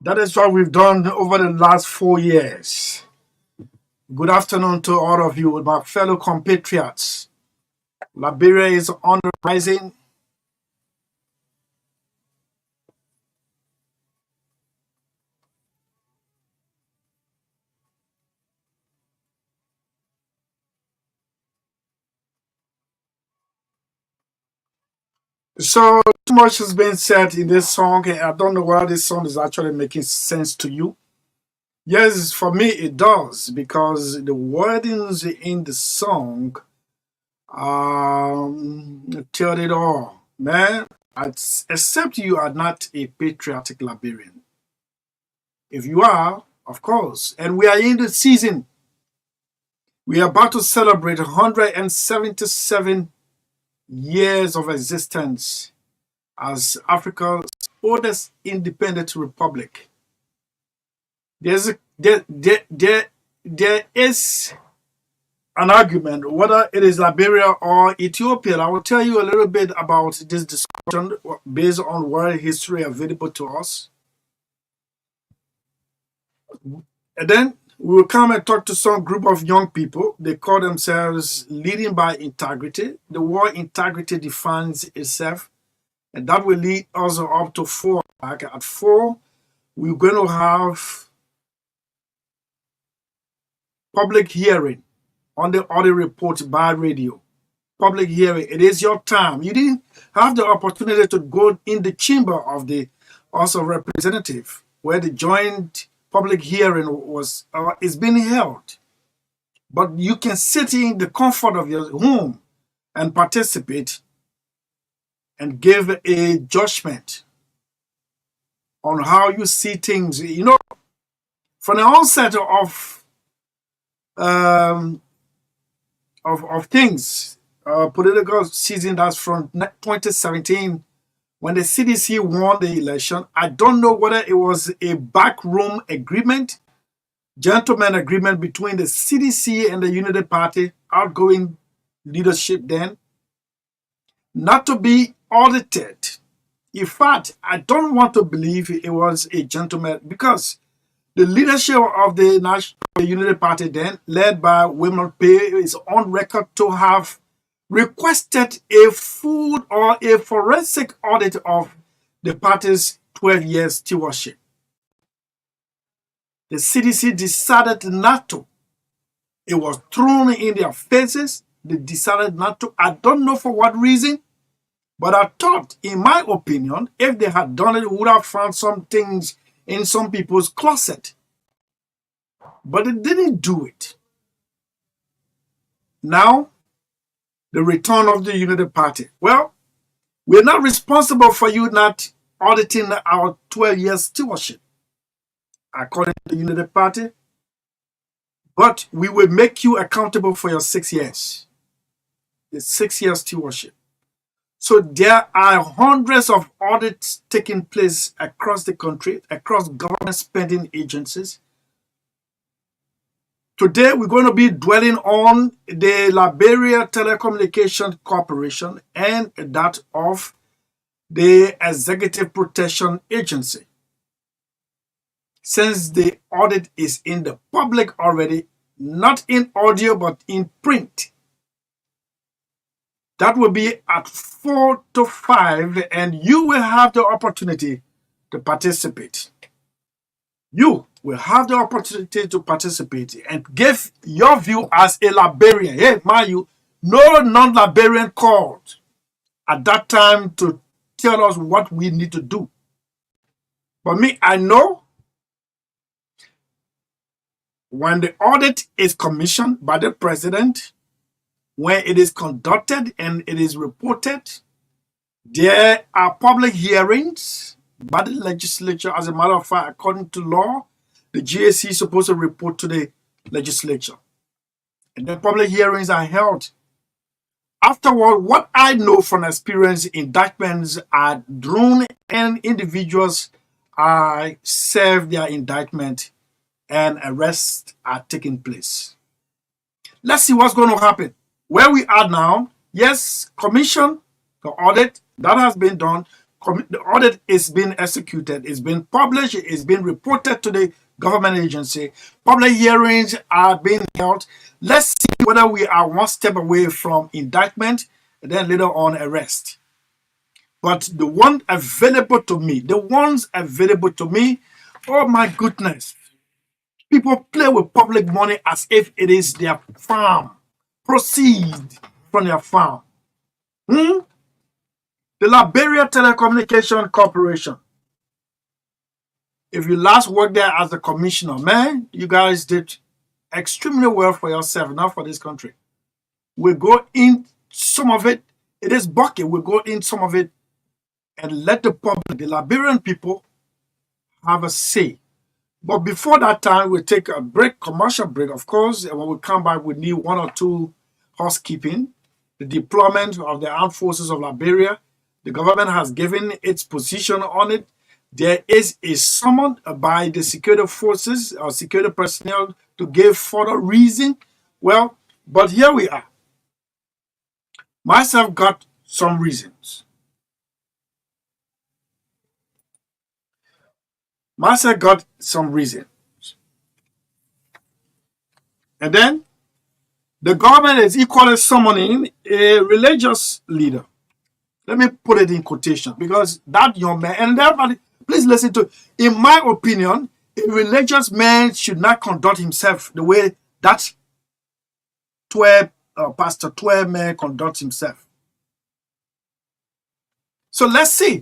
That is what we've done over the last 4 years. Good afternoon to all of you, my fellow compatriots. Liberia is on the rising. So too much has been said in this song, and I don't know whether this song is actually making sense to you. Yes, for me it does, because the wordings in the song tell it all. Man, except you are not a patriotic Liberian. If you are, of course, and we are in the season, we are about to celebrate 177 years of existence as Africa's oldest independent republic. There's a, there is an argument whether it is Liberia or Ethiopia. I will tell you a little bit about this discussion based on world history available to us. And then we will come and talk to some group of young people. They call themselves leading by integrity. The word integrity defines itself, and that will lead us up to 4. Like at 4, we're going to have public hearing on the audit report by radio. Public hearing. It is your time. You didn't have the opportunity to go in the chamber of the House of Representative, where the joint public hearing is being held. But you can sit in the comfort of your home and participate and give a judgment on how you see things. You know, from the onset of things, political season, that's from 2017, when the CDC won the election. I don't know whether it was a backroom agreement, gentleman agreement between the CDC and the Unity Party, outgoing leadership then, not to be audited. In fact, I don't want to believe it was a gentleman, because the leadership of the National Unity Party then, led by Women Pay, is on record to have requested a full or a forensic audit of the party's 12 years stewardship. The CDC decided not to. It was thrown in their faces. They decided not to. I don't know for what reason, but I thought, in my opinion, if they had done it, we would have found some things in some people's closet. But they didn't do it. Now, the return of the Unity Party. Well, we're not responsible for you not auditing our 12 years stewardship, according to the Unity Party, but we will make you accountable for your 6 years. The 6 years stewardship. So there are hundreds of audits taking place across the country, across government spending agencies. Today, we're going to be dwelling on the Liberia Telecommunication Corporation and that of the Executive Protection Agency. Since the audit is in the public already, not in audio but in print, that will be at 4 to 5, and you will have the opportunity to participate. You will have the opportunity to participate and give your view as a Liberian. Hey, mind you, no non-Liberian called at that time to tell us what we need to do. But me, I know when the audit is commissioned by the president, when it is conducted and it is reported, there are public hearings by the legislature. As a matter of fact, according to law, the GAC is supposed to report to the legislature. And the public hearings are held. Afterward, what I know from experience, indictments are drawn and individuals are served their indictment and arrests are taking place. Let's see what's going to happen. Where we are now, yes, commission, the audit, that has been done. The audit is being executed, it's been published, it's been reported to the government agency. Public hearings are being held. Let's see whether we are one step away from indictment and then later on arrest. But the ones available to me, oh my goodness, people play with public money as if it is their farm. Proceed from their farm. The Liberia Telecommunication Corporation. If you last worked there as a commissioner, man, you guys did extremely well for yourself, not for this country. We'll go in some of it. It is bucket. We'll go in some of it and let the public, the Liberian people, have a say. But before that time, we'll take a break, commercial break, of course. And when we come back, we need one or two housekeeping. The deployment of the armed forces of Liberia. The government has given its position on it. There is a summon by the security forces or security personnel to give further reason. Well, but here we are. Myself got some reasons. And then the government is equally summoning a religious leader. Let me put it in quotation because that young man, and everybody, please listen to, in my opinion, a religious man should not conduct himself the way that Pastor 12 man conducts himself. So let's see.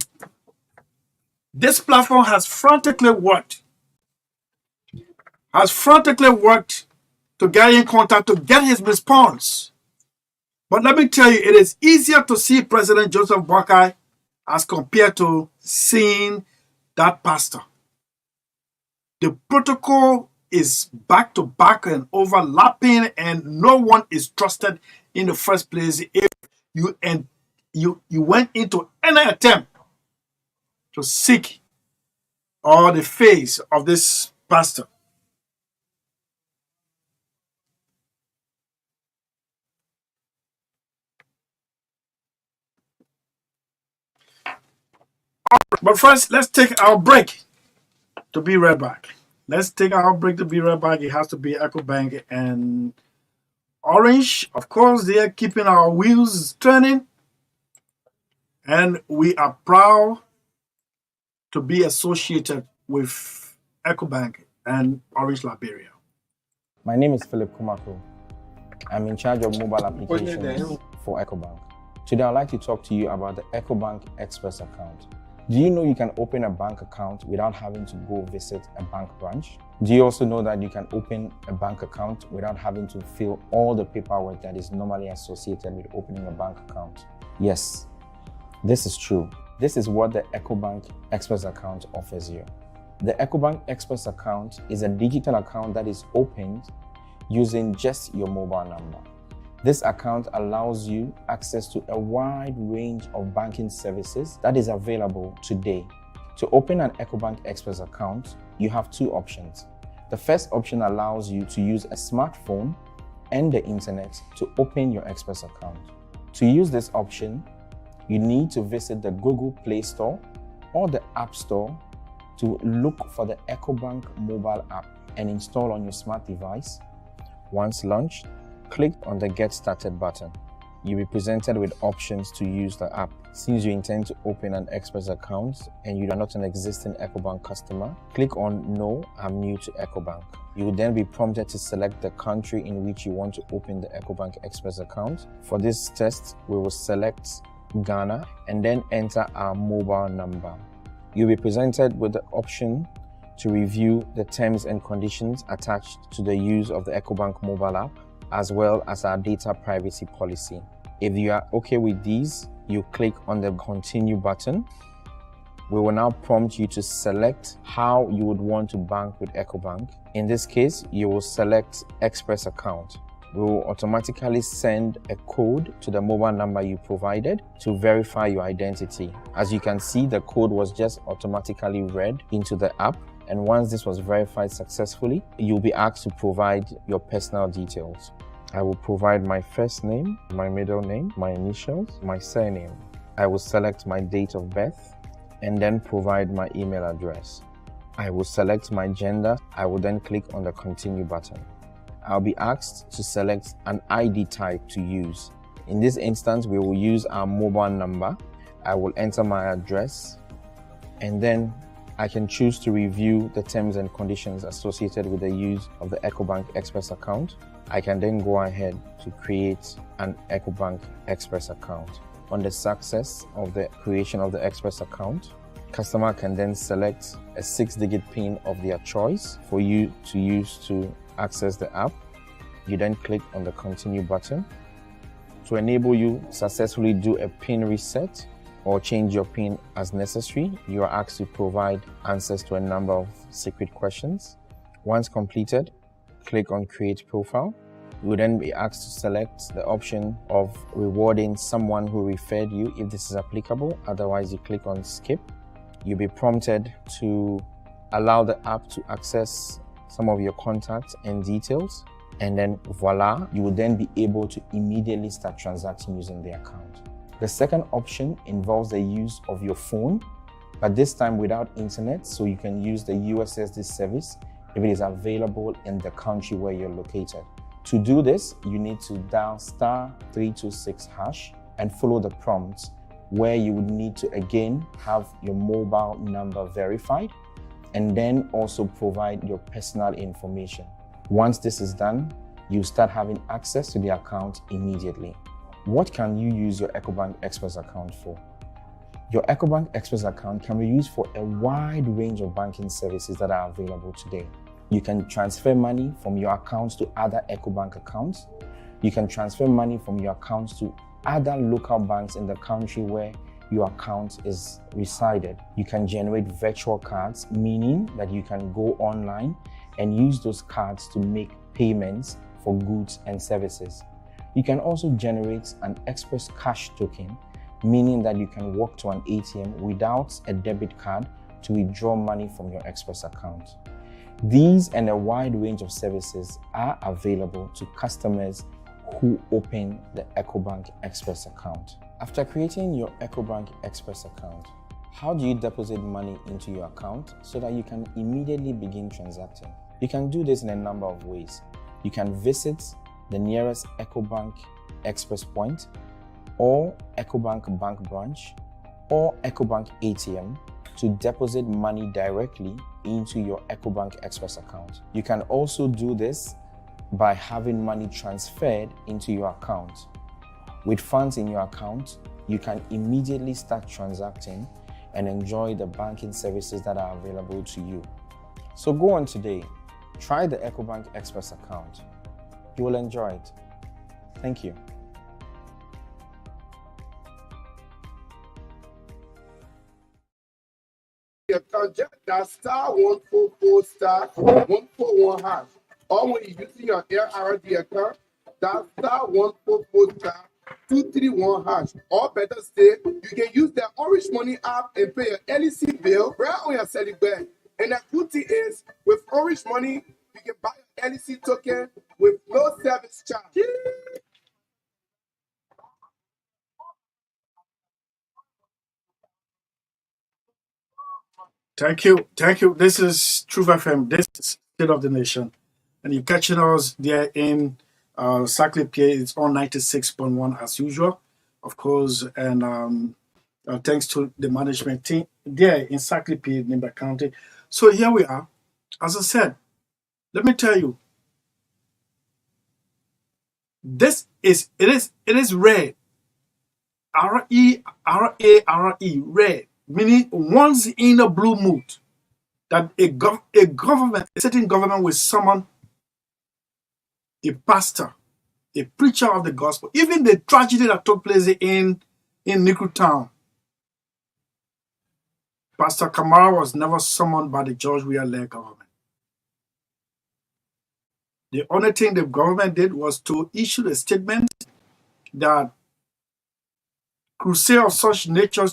This platform has frantically worked to get in contact, to get his response. But let me tell you, it is easier to see President Joseph Boakai as compared to seeing that pastor. The protocol is back to back and overlapping, and no one is trusted in the first place if you went into any attempt to seek or the face of this pastor. But first, let's take our break to be right back. It has to be EcoBank and Orange. Of course, they are keeping our wheels turning. And we are proud to be associated with EcoBank and Orange Liberia. My name is Philip Kumako. I'm in charge of mobile applications for EcoBank. Today, I'd like to talk to you about the EcoBank Express account. Do you know you can open a bank account without having to go visit a bank branch? Do you also know that you can open a bank account without having to fill all the paperwork that is normally associated with opening a bank account? Yes, this is true. This is what the EcoBank Express account offers you. The EcoBank Express account is a digital account that is opened using just your mobile number. This account allows you access to a wide range of banking services that is available today. To open an EcoBank Express account, you have two options. The first option allows you to use a smartphone and the internet to open your Express account. To use this option, you need to visit the Google Play Store or the App Store to look for the EcoBank mobile app and install on your smart device. Once launched, click on the Get Started button. You'll be presented with options to use the app. Since you intend to open an Express account and you are not an existing EcoBank customer, click on No, I'm new to EcoBank. You will then be prompted to select the country in which you want to open the EcoBank Express account. For this test, we will select Ghana and then enter our mobile number. You'll be presented with the option to review the terms and conditions attached to the use of the EcoBank mobile app, as well as our data privacy policy. If you are okay with these, you click on the Continue button. We will now prompt you to select how you would want to bank with EcoBank. In this case, you will select Express account. We will automatically send a code to the mobile number you provided to verify your identity. As you can see, the code was just automatically read into the app. And once this was verified successfully, you'll be asked to provide your personal details. I will provide my first name, my middle name, my initials, my surname. I will select my date of birth, and then provide my email address. I will select my gender. I will then click on the continue button. I'll be asked to select an ID type to use. In this instance, we will use our mobile number. I will enter my address, and then I can choose to review the terms and conditions associated with the use of the EcoBank Express account. I can then go ahead to create an EcoBank Express account. On the success of the creation of the Express account, customer can then select a 6-digit PIN of their choice for you to use to access the app. You then click on the continue button. To enable you successfully do a PIN reset or change your PIN as necessary, you are asked to provide answers to a number of secret questions. Once completed, click on Create Profile. You will then be asked to select the option of rewarding someone who referred you if this is applicable. Otherwise, you click on Skip. You'll be prompted to allow the app to access some of your contacts and details. And then voila, you will then be able to immediately start transacting using the account. The second option involves the use of your phone, but this time without internet, so you can use the USSD service if it is available in the country where you're located. To do this, you need to dial *326# and follow the prompts, where you would need to again have your mobile number verified and then also provide your personal information. Once this is done, you start having access to the account immediately. What can you use your EcoBank Express account for? Your EcoBank Express account can be used for a wide range of banking services that are available today. You can transfer money from your accounts to other EcoBank accounts. You can transfer money from your accounts to other local banks in the country where your account is resided. You can generate virtual cards, meaning that you can go online and use those cards to make payments for goods and services. You can also generate an Express Cash token, meaning that you can walk to an ATM without a debit card to withdraw money from your Express account. These and a wide range of services are available to customers who open the EcoBank Express account. After creating your EcoBank Express account, how do you deposit money into your account so that you can immediately begin transacting? You can do this in a number of ways. You can visit the nearest EcoBank Express point, or EcoBank bank branch, or EcoBank ATM to deposit money directly into your EcoBank Express account. You can also do this by having money transferred into your account. With funds in your account, you can immediately start transacting and enjoy the banking services that are available to you. So go on today, try the EcoBank Express account. You will enjoy it. Thank you. That *144*141#. Or when you're using your AirRD account, that *144*231#. Or better still, you can use the Orange Money app and pay your LEC bill right on your Sellee bank. And the good thing is, with Orange Money, you can buy an LEC token with no service charge. Thank you. Thank you. This is Truth FM. This is State of the Nation. And you're catching us there in Saclay PA. It's on 96.1 as usual, of course. And thanks to the management team there in Saclay PA, Nimba County. So here we are. As I said, let me tell you, it is rare. RARE, rare, meaning once in a blue mood that a certain government will summon a pastor, a preacher of the gospel. Even the tragedy that took place in Nikru Town, Pastor Kamara was never summoned by the George Weah-led government. The only thing the government did was to issue a statement that crusade of such nature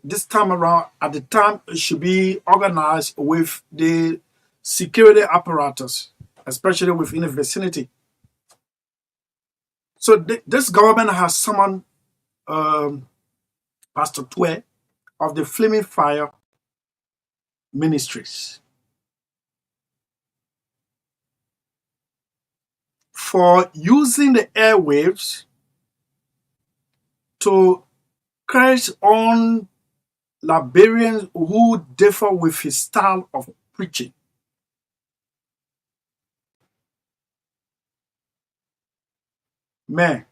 this time around, at the time, it should be organized with the security apparatus, especially within the vicinity. So this government has summoned Pastor Twe of the Flaming Fire Ministries for using the airwaves to curse on Liberians who differ with his style of preaching. Man,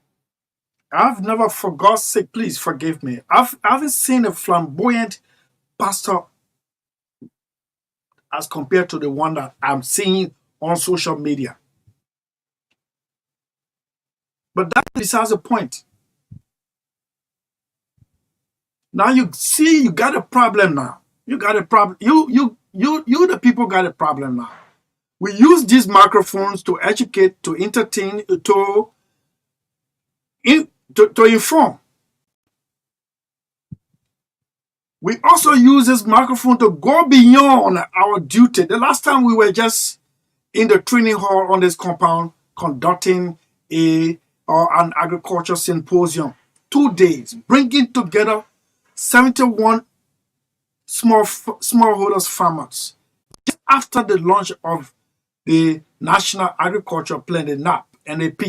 I've never, for God's sake, please forgive me. I haven't seen a flamboyant pastor as compared to the one that I'm seeing on social media. But that is besides the point. Now you see, you got a problem now. You got a problem. You, the people got a problem now. We use these microphones to educate, to entertain, to inform. We also use this microphone to go beyond our duty. The last time we were just in the training hall on this compound conducting an agriculture symposium. 2 days, bringing together 71 smallholders farmers just after the launch of the National Agriculture Plan, the NAP.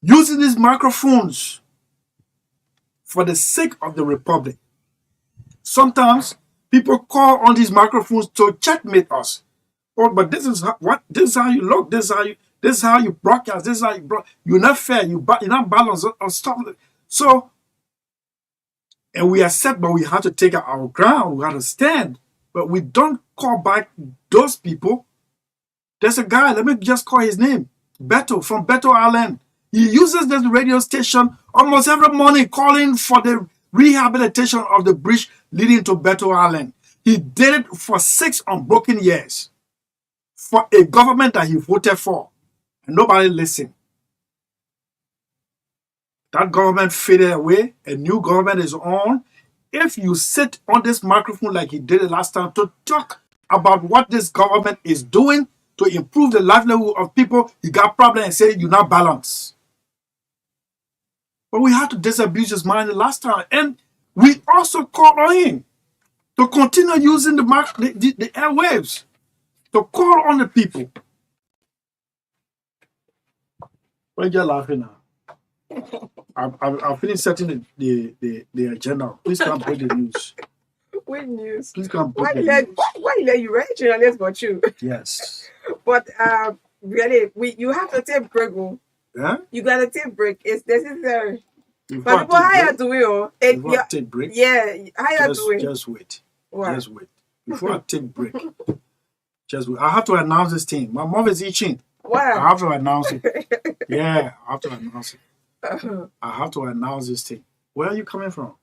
Using these microphones for the sake of the Republic. Sometimes people call on these microphones to checkmate us. Oh, but this is how you look, this is how you broadcast, this is how you're not fair, you're not balanced or stuff. So, and we accept, but we have to take our ground, we have to stand. But we don't call back those people. There's a guy, let me just call his name, Beto, from Beto Island. He uses this radio station almost every morning calling for the rehabilitation of the bridge leading to Beto Island. He did it for 6 unbroken years for a government that he voted for, and nobody listened. That government faded away. A new government is on. If you sit on this microphone like he did it last time to talk about what this government is doing to improve the livelihood of people, you got problem and say you're not balanced. But we had to disabuse his mind the last time. And we also called on him to continue using the airwaves to call on the people. Why are you laughing now? I've finished setting the agenda. Please come break the news. What news? Please come break the news. Why you let you write journalists but you? Yes. But really, you have to take break. Yeah? You gotta take break. It's necessary. Before But people hire to it. Before I take break, Yeah, hire to it. just wait. What? Just wait. Before I take break, just wait. I have to announce this thing. My mouth is itching. What? I have to announce it. Yeah, I have to announce it. I have to announce this thing. Where are you coming from?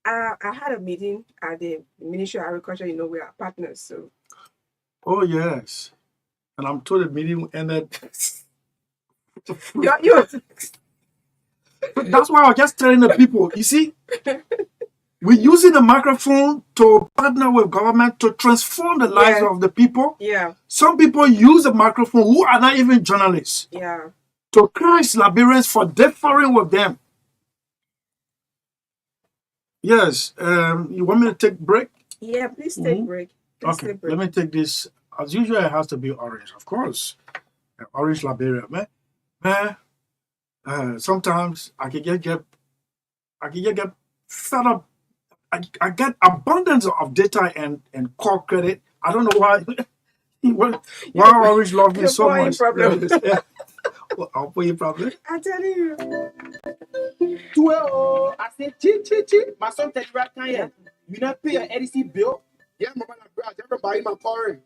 I had a meeting at the Ministry of Agriculture. You know, we are partners. So. Oh, yes. And I'm told the meeting ended. you That's why I was just telling the people, you see, we're using the microphone to partner with government to transform the lives of the people. Yeah. Some people use the microphone who are not even journalists. Yeah. To crush Liberians for differing with them. Yes. You want me to take a break? Yeah, please take break. Please Okay, take break. let me take this. As usual, it has to be orange, of course. Orange Liberia, man. Sometimes I can get fed up. I get abundance of data and call credit. I don't know why. Why Orange love me so much. I'll put you problem. I'm telling you. I said, chi. My son tell you right now, yeah. You not pay your EDC bill? Yeah, mama, I never buy my car.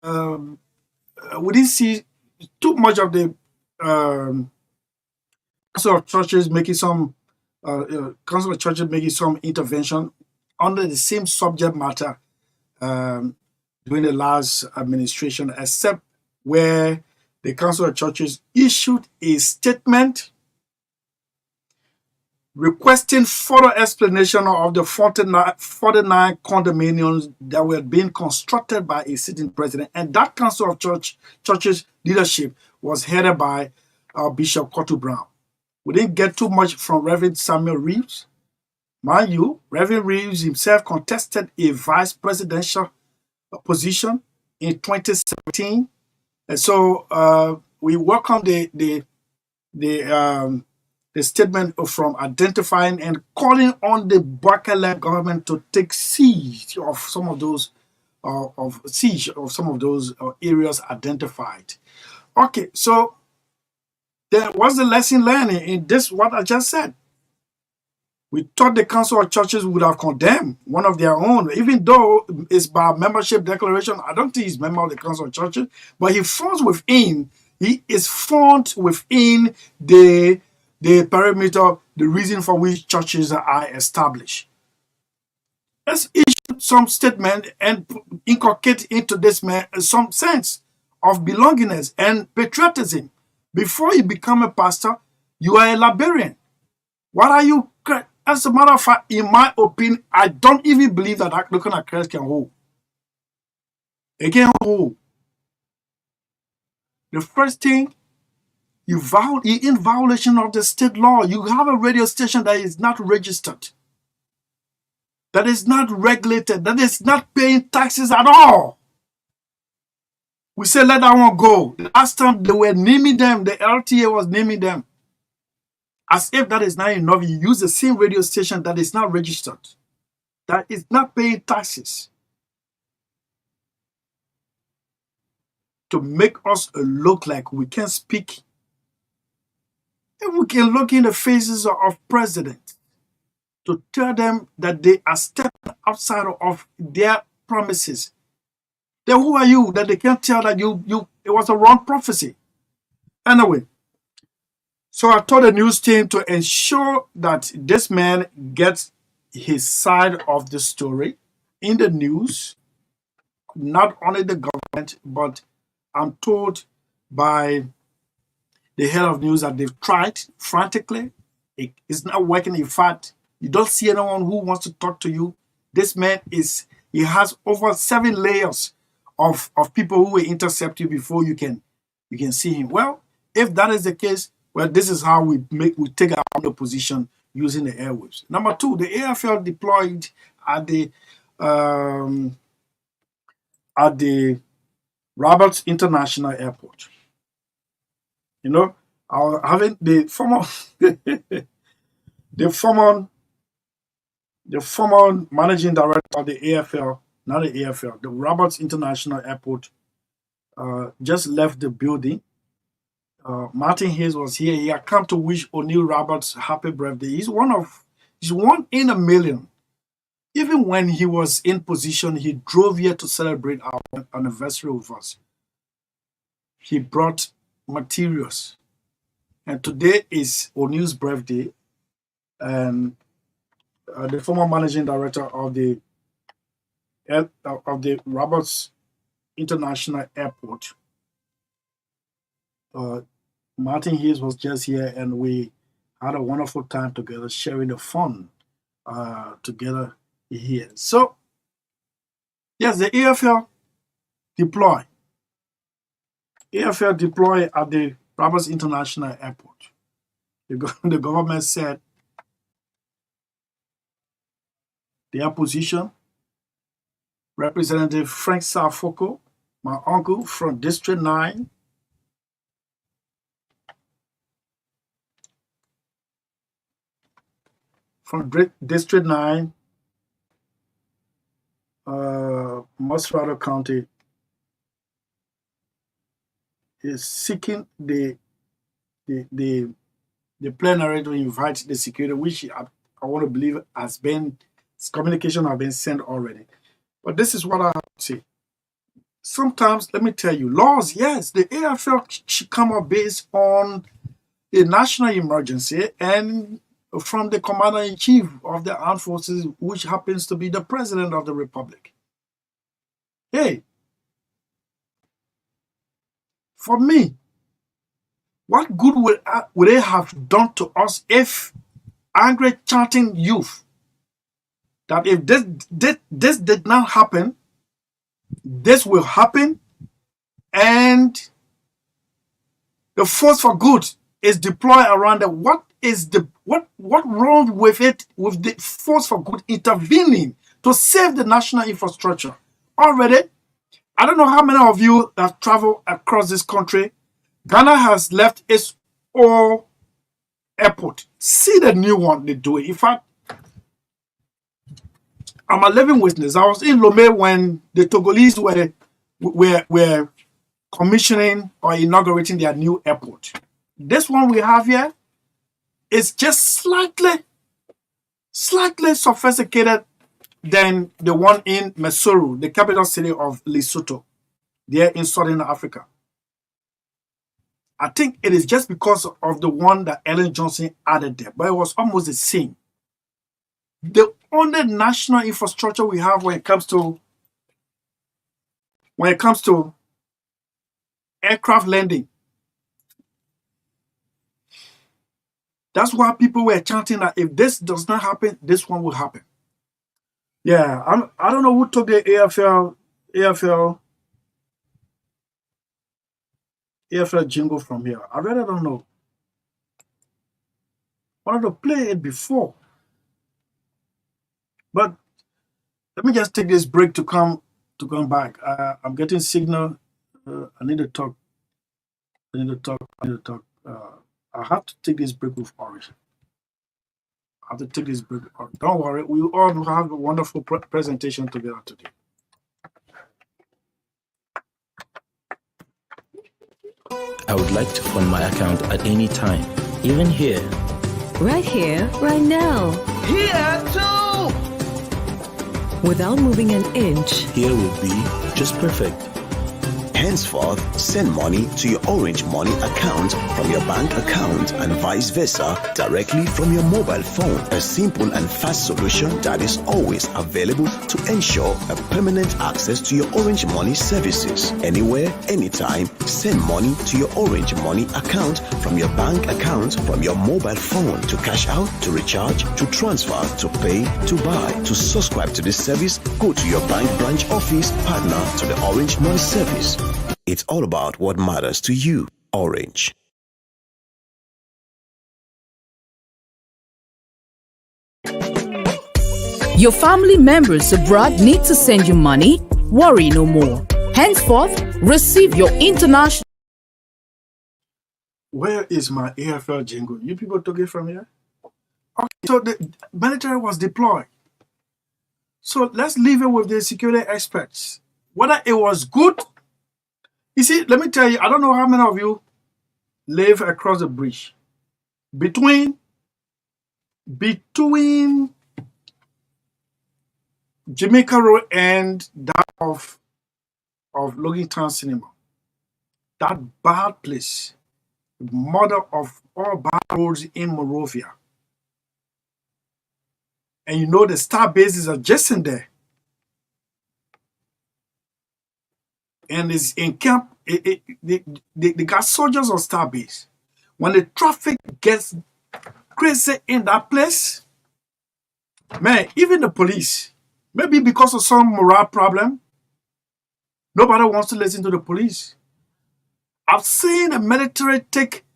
we didn't see too much of the council of churches making some council of churches making some intervention under the same subject matter during the last administration, except where the council of churches issued a statement requesting further explanation of the 49 condominiums that were being constructed by a sitting president. And that council of churches leadership was headed by Bishop Cotto Brown. We didn't get too much from Reverend Samuel Reeves. Mind you, Reverend Reeves himself contested a vice presidential position in 2017. And so we welcome the statement from identifying and calling on the Barker-led government to take siege of some of those areas identified. Okay, so then what's the lesson learned in this? What I just said. We thought the Council of Churches would have condemned one of their own, even though it's by membership declaration. I don't think he's a member of the Council of Churches, but he falls within. He is found within the perimeter, the reason for which churches are established. Let's issue some statement and inculcate into this man some sense of belongingness and patriotism. Before you become a pastor, you are a librarian. What are you? As a matter of fact, in my opinion, I don't even believe that Anglican affairs can hold. It can hold. The first thing, you're in violation of the state law. You have a radio station that is not registered, that is not regulated, that is not paying taxes at all. We say let that one go. The last time they were naming them, the LTA was naming them. As if that is not enough, you use the same radio station that is not registered, that is not paying taxes, to make us look like we can speak. And we can look in the faces of presidents to tell them that they are stepping outside of their promises. Then who are you that they can't tell that it was a wrong prophecy? Anyway, so I told the news team to ensure that this man gets his side of the story in the news, not only the government, but I'm told by the head of news that they've tried frantically. It's not working. In fact, you don't see anyone who wants to talk to you. This man he has over 7 layers of people who will intercept you before you can see him. Well, if that is the case, well, this is how we take our position using the airwaves. Number 2, the AFL deployed at the Roberts International Airport. You know, having the former managing director of the AFL, not the AFL, the Roberts International Airport, just left the building. Martin Hayes was here. He had come to wish O'Neill Roberts happy birthday. He's one in a million. Even when he was in position, he drove here to celebrate our anniversary with us. He brought materials. And today is O'Neill's birthday. And the former managing director of the Roberts International Airport, Martin Hayes, was just here, and we had a wonderful time together, sharing the fun together here. So, yes, the AFL deploy at the Roberts International Airport. The government said their position. Representative Frank Saah, my uncle from District 9, from District 9, Musrata County, is seeking the plenary to invite the security, which I want to believe communication has been sent already. But this is what I have to say. sometimes, let me tell you, laws, yes, the AFL should come up based on a national emergency and from the commander-in-chief of the armed forces, which happens to be the president of the republic. Hey, for me, what good would they have done to us if angry chanting youth that if this did not happen, this will happen, and the force for good is deployed around it. What wrong with it, with the force for good intervening to save the national infrastructure? Already, I don't know how many of you have traveled across this country. Ghana has left its old airport. See the new one they do it. In fact, I'm a living witness. I was in Lomé when the Togolese were commissioning or inaugurating their new airport. This one we have here is just slightly sophisticated than the one in Mesuru, the capital city of Lesotho, there in Southern Africa. I think it is just because of the one that Ellen Johnson added there, but it was almost the same. The only national infrastructure we have when it comes to aircraft landing. That's why people were chanting that if this does not happen, this one will happen. Yeah, I don't know who took the AFL jingle from here. I really don't know. I wanted to play it before. But let me just take this break to come back. I'm getting signal. I need to talk. I have to take this break with Orange. I have to take this break. Don't worry. We all have a wonderful presentation together today. I would like to fund my account at any time, even here. Right here, right now. Here too! Without moving an inch. Here will be just perfect. Henceforth, send money to your Orange Money account from your bank account and vice versa directly from your mobile phone. A simple and fast solution that is always available to ensure a permanent access to your Orange Money services. Anywhere, anytime, send money to your Orange Money account from your bank account from your mobile phone to cash out, to recharge, to transfer, to pay, to buy. To subscribe to this service, go to your bank branch office, partner to the Orange Money service. It's all about what matters to you. Orange. Your family members abroad need to send you money? Worry no more. Henceforth, receive your international. Where is my AFL jingle? You people took it from here? Okay, so the military was deployed. So let's leave it with the security experts. Whether it was good. You see, let me tell you, I don't know how many of you live across the bridge. Between Jamaica Road and that of Logan Cinema. That bad place, mother of all bad roads in Monrovia. And you know the star bases are just in there. And it's in camp, they got soldiers on star base. When the traffic gets crazy in that place, man, even the police, maybe because of some morale problem, nobody wants to listen to the police. I've seen the military take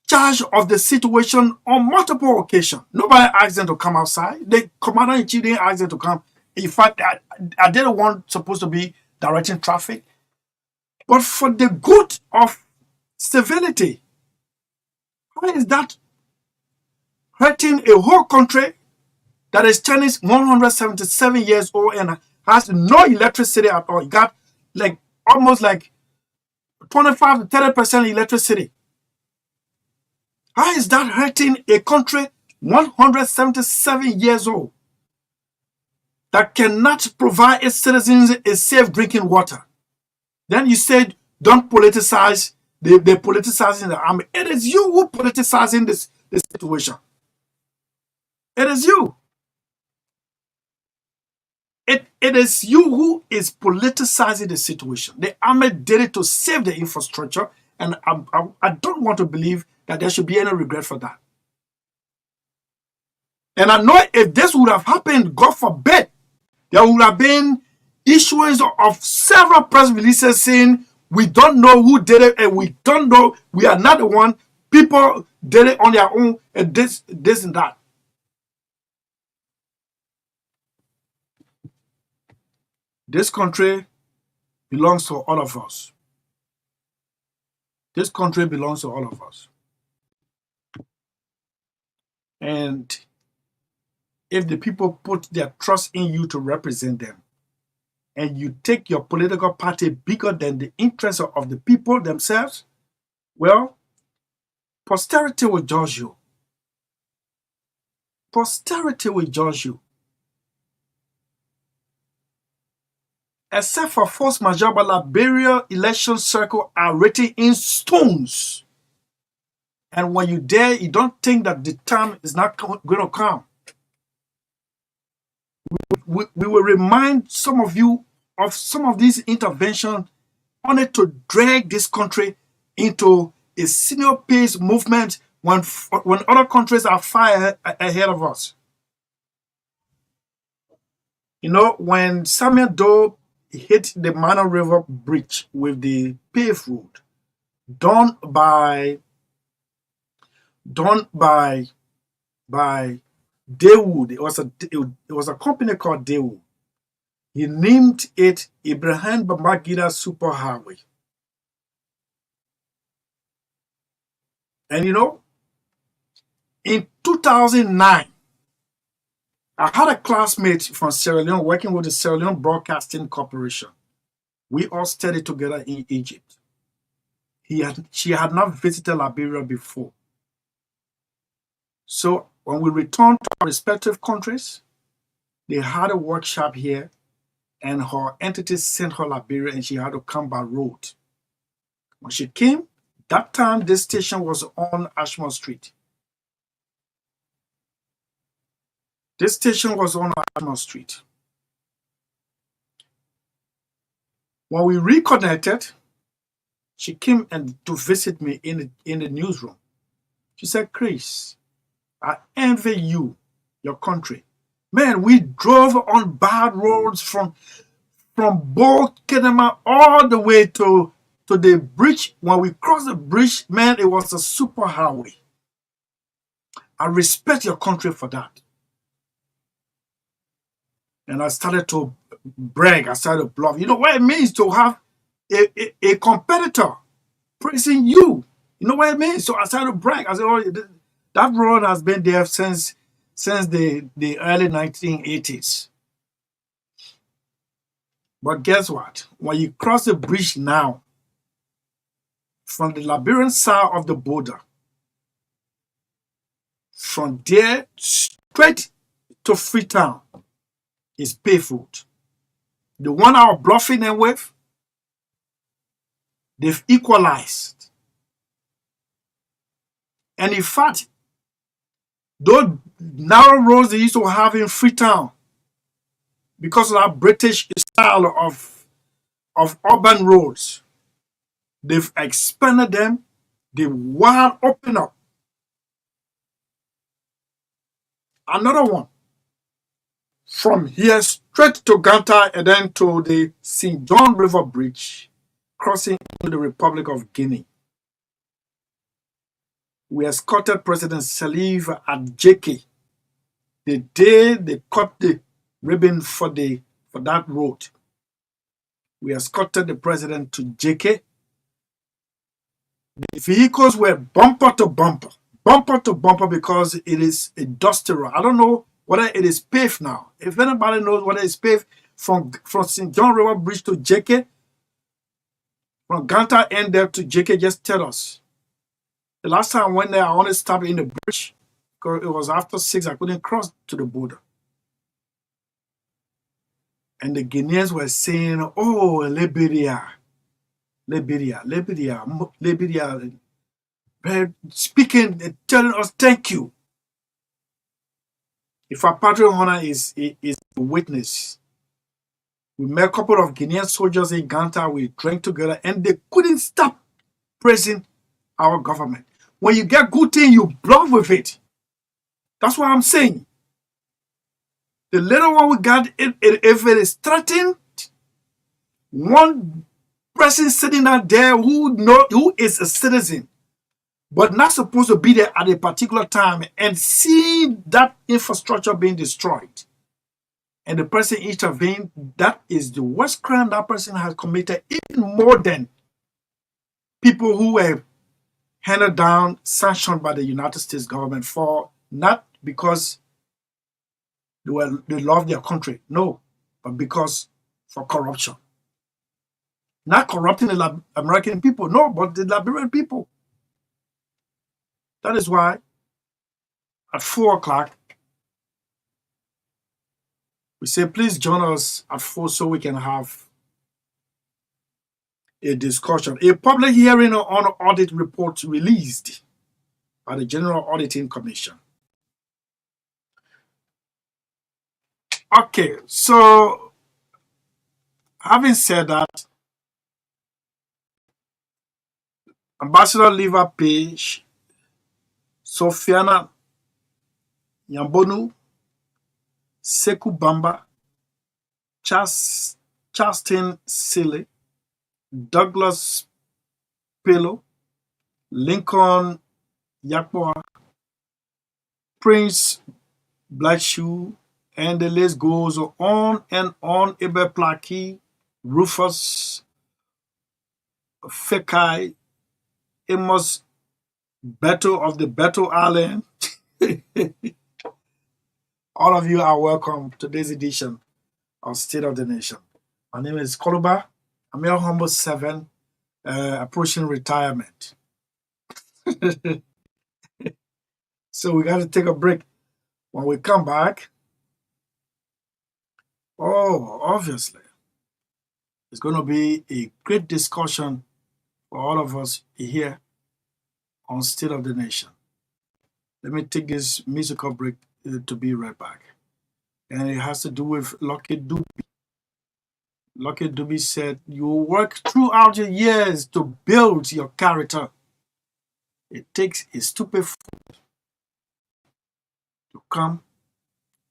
charge of the situation on multiple occasions. Nobody asked them to come outside. The commander-in-chief didn't ask them to come. In fact, I didn't want supposed to be directing traffic, but for the good of civility. How is that hurting a whole country that is turning 177 years old and has no electricity at all? You got almost 25 to 30% electricity. How is that hurting a country 177 years old? that cannot provide its citizens a safe drinking water. Then you said, don't politicize. They're politicizing the army. It is you who politicizing this situation. It is you. It is you who is politicizing the situation. The army did it to save the infrastructure, and I don't want to believe that there should be any regret for that. And I know if this would have happened, God forbid, there would have been issuance of several press releases saying we don't know who did it and we don't know, we are not the one. People did it on their own and this and that. This country belongs to all of us. This country belongs to all of us. And if the people put their trust in you to represent them, and you take your political party bigger than the interests of the people themselves, well, posterity will judge you. Posterity will judge you. Except for force majeure, but Liberia election circle are written in stones. And when you're there, you don't think that the time is not going to come. We will remind some of you of some of these interventions only to drag this country into a senior pace movement when other countries are far ahead of us. You know, when Samuel Doe hit the Mana River Bridge with the paved road done by Daewoo. It was a company called Daewoo. He named it Ibrahim Babangida Superhighway. And you know, in 2009, I had a classmate from Sierra Leone working with the Sierra Leone Broadcasting Corporation. We all studied together in Egypt. She had not visited Liberia before. So when we returned to our respective countries, they had a workshop here, and her entity sent her Liberia, and she had to come by road. When she came, that time this station was on Ashmore Street. This station was on Ashmore Street. When we reconnected, she came to visit me in the newsroom. She said, Chris, I envy you, your country. Man, we drove on bad roads from Bo Kenema all the way to the bridge. When we crossed the bridge, man, it was a super highway. I respect your country for that. And I started to brag. I started to bluff. You know what it means to have a competitor praising you? You know what it means? So I started to brag. I said, oh, that road has been there since the early 1980s. But guess what? When you cross the bridge now, from the Liberian side of the border, from there straight to Freetown is paved road. The one I was bluffing them with, they've equalized. And in fact, those narrow roads they used to have in Freetown, because of that British style of urban roads, they've expanded them, they've wide open up. Another one, from here straight to Ganta and then to the St. John River Bridge, crossing into the Republic of Guinea. We escorted President Sellee at JK the day they cut the ribbon for that road. We escorted the president to JK. The vehicles were bumper to bumper because it is a dusty road. I don't know whether it is paved now. If anybody knows whether it's paved from St. John River Bridge to JK, from Ganta end there to JK, just tell us. The last time I went there, I only stopped in the bridge because it was after 6. I couldn't cross to the border. And the Guineans were saying, oh, Liberia, Liberia, Liberia, Liberia, speaking, telling us thank you. If our patriot honor is a witness, we met a couple of Guinean soldiers in Ganta, we drank together, and they couldn't stop praising our government. When you get good thing, you bluff with it. That's what I'm saying. The little one we got, if it is threatened, one person sitting out there who is a citizen, but not supposed to be there at a particular time and seeing that infrastructure being destroyed, and the person intervened, that is the worst crime that person has committed, even more than people who were handed down, sanctioned by the United States government for not because they love their country, no, but because for corruption. Not corrupting the American people, no, but the Liberian people. That is why at 4 o'clock, we say, please join us at 4 so we can have a discussion. A public hearing on audit report released by the General Auditing Commission. Okay, so having said that, Ambassador Liver Page, Sofiana Yambonu, Sekou Bamba, Charleston Sellee, Douglas Pello, Lincoln Yakboa, Prince Blackshoe, and the list goes on and on. Ibe Plaki, Rufus Fekai, Amos Beto of the Beto Island. All of you are welcome to this edition of State of the Nation. My name is Koluba. I'm your humble servant, approaching retirement. So we got to take a break. When we come back, obviously, it's going to be a great discussion for all of us here on State of the Nation. Let me take this musical break to be right back. And it has to do with Lucky Dube. Lucky Dube said, you work throughout your years to build your character. It takes a stupid fool to come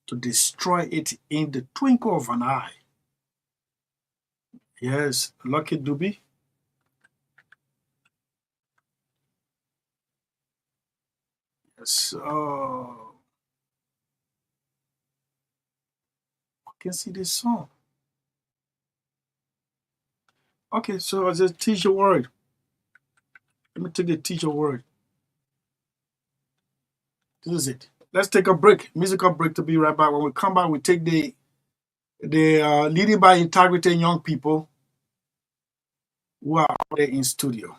to destroy it in the twinkle of an eye. Yes, Lucky Dube. Yes, I can see this song. Okay, so as a teacher word. Let me take the teacher word. This is it. Let's take a break, musical break, to be right back. When we come back, we take the leading by integrity young people who are out there in studio.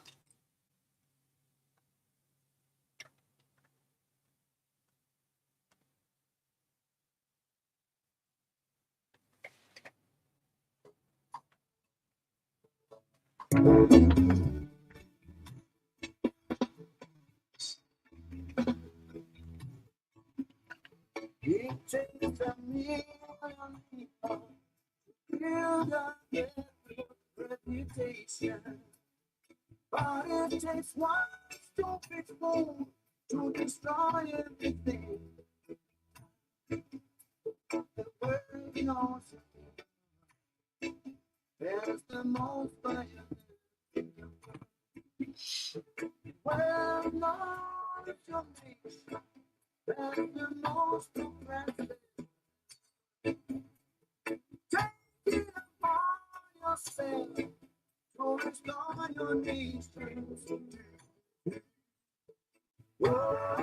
It takes a million people to build up their reputation, but it takes one stupid fool to destroy everything. The world knows there's the most fire. Well, knows your nation. That's the most oppressive. Take it upon yourself to restore your nation. Whoa.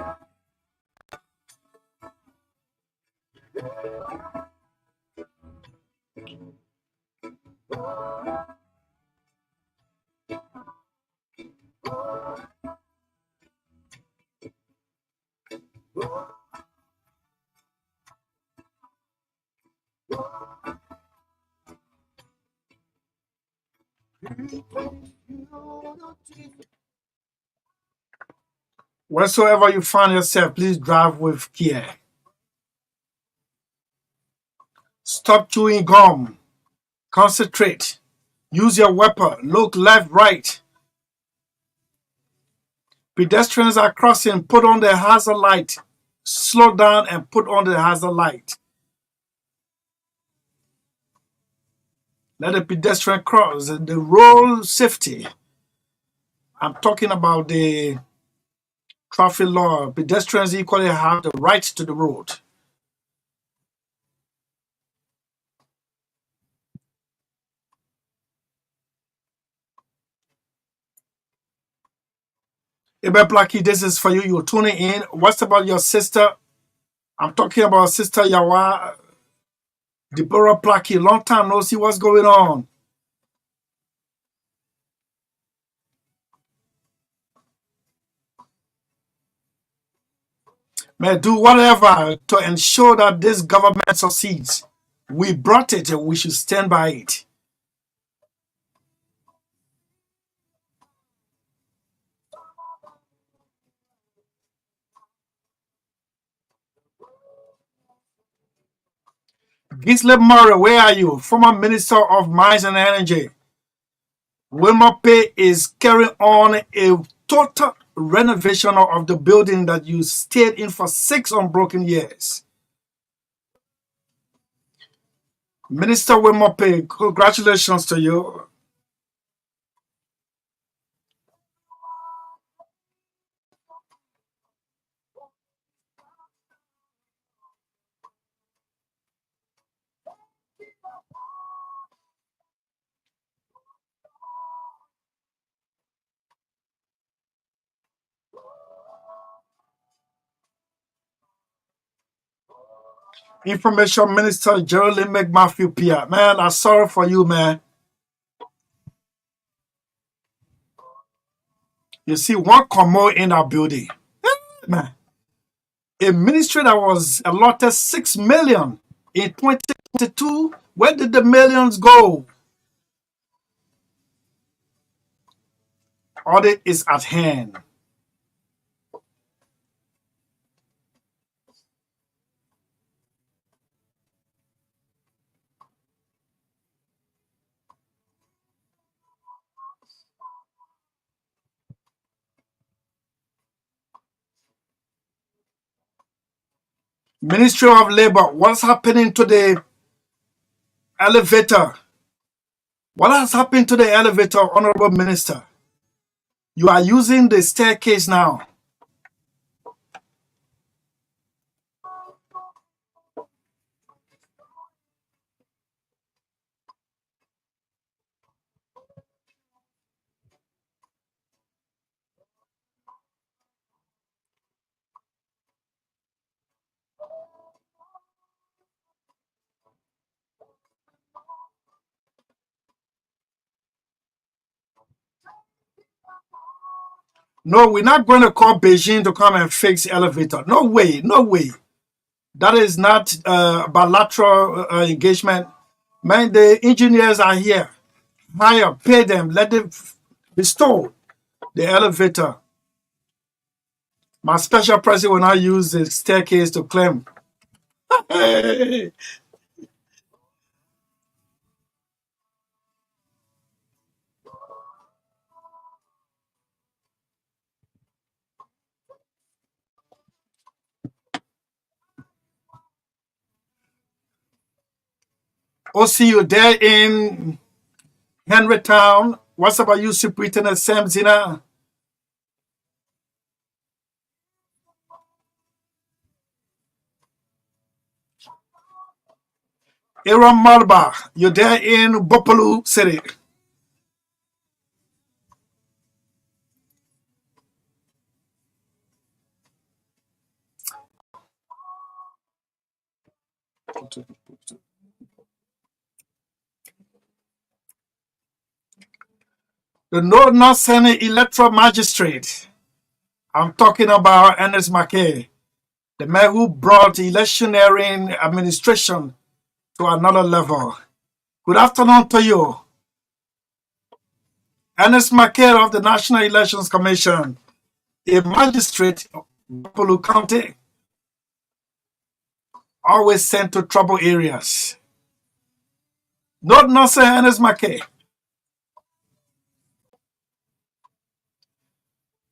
Wheresoever you find yourself, please drive with care. Stop chewing gum. Concentrate. Use your weapon. Look left, right. Pedestrians are crossing. Put on the hazard light. Slow down and put on the hazard light. Let the pedestrian cross. The road safety. I'm talking about the traffic law. Pedestrians equally have the right to the road. Ibe Blackie, this is for you. You're tuning in. What's about your sister? I'm talking about Sister Yawa, Deborah Blackie. Long time no see. What's going on? May do whatever to ensure that this government succeeds. We brought it, and we should stand by it. Gisle Murray, where are you? Former Minister of Mines and Energy. Wilmer Pay is carrying on a total renovation of the building that you stayed in for 6 unbroken years. Minister Wilmer Pay, congratulations to you. Information Minister Geraldine McMathew Pia. Man, I'm sorry for you, man. You see, one commo in our building. Man. A ministry that was allotted 6 million in 2022. Where did the millions go? Audit is at hand. Ministry of Labor, what's happening to the elevator? What has happened to the elevator, Honorable Minister? You are using the staircase now. No, we're not going to call Beijing to come and fix the elevator. No way, no way. That is not bilateral engagement. Man, the engineers are here. Hire, pay them, let them restore the elevator. My special president will not use the staircase to claim. Hey. OC, you there in Henrytown. What's about you, Superintendent Sam Zina? Aaron Malba, you're there in Bopolu City. The Northern Senate Electoral Magistrate. I'm talking about Ernest McKay, the man who brought electioneering administration to another level. Good afternoon to you. Ernest Mackay of the National Elections Commission, a magistrate of Buffalo County, always sent to trouble areas. No, sir, Ernest Mackay.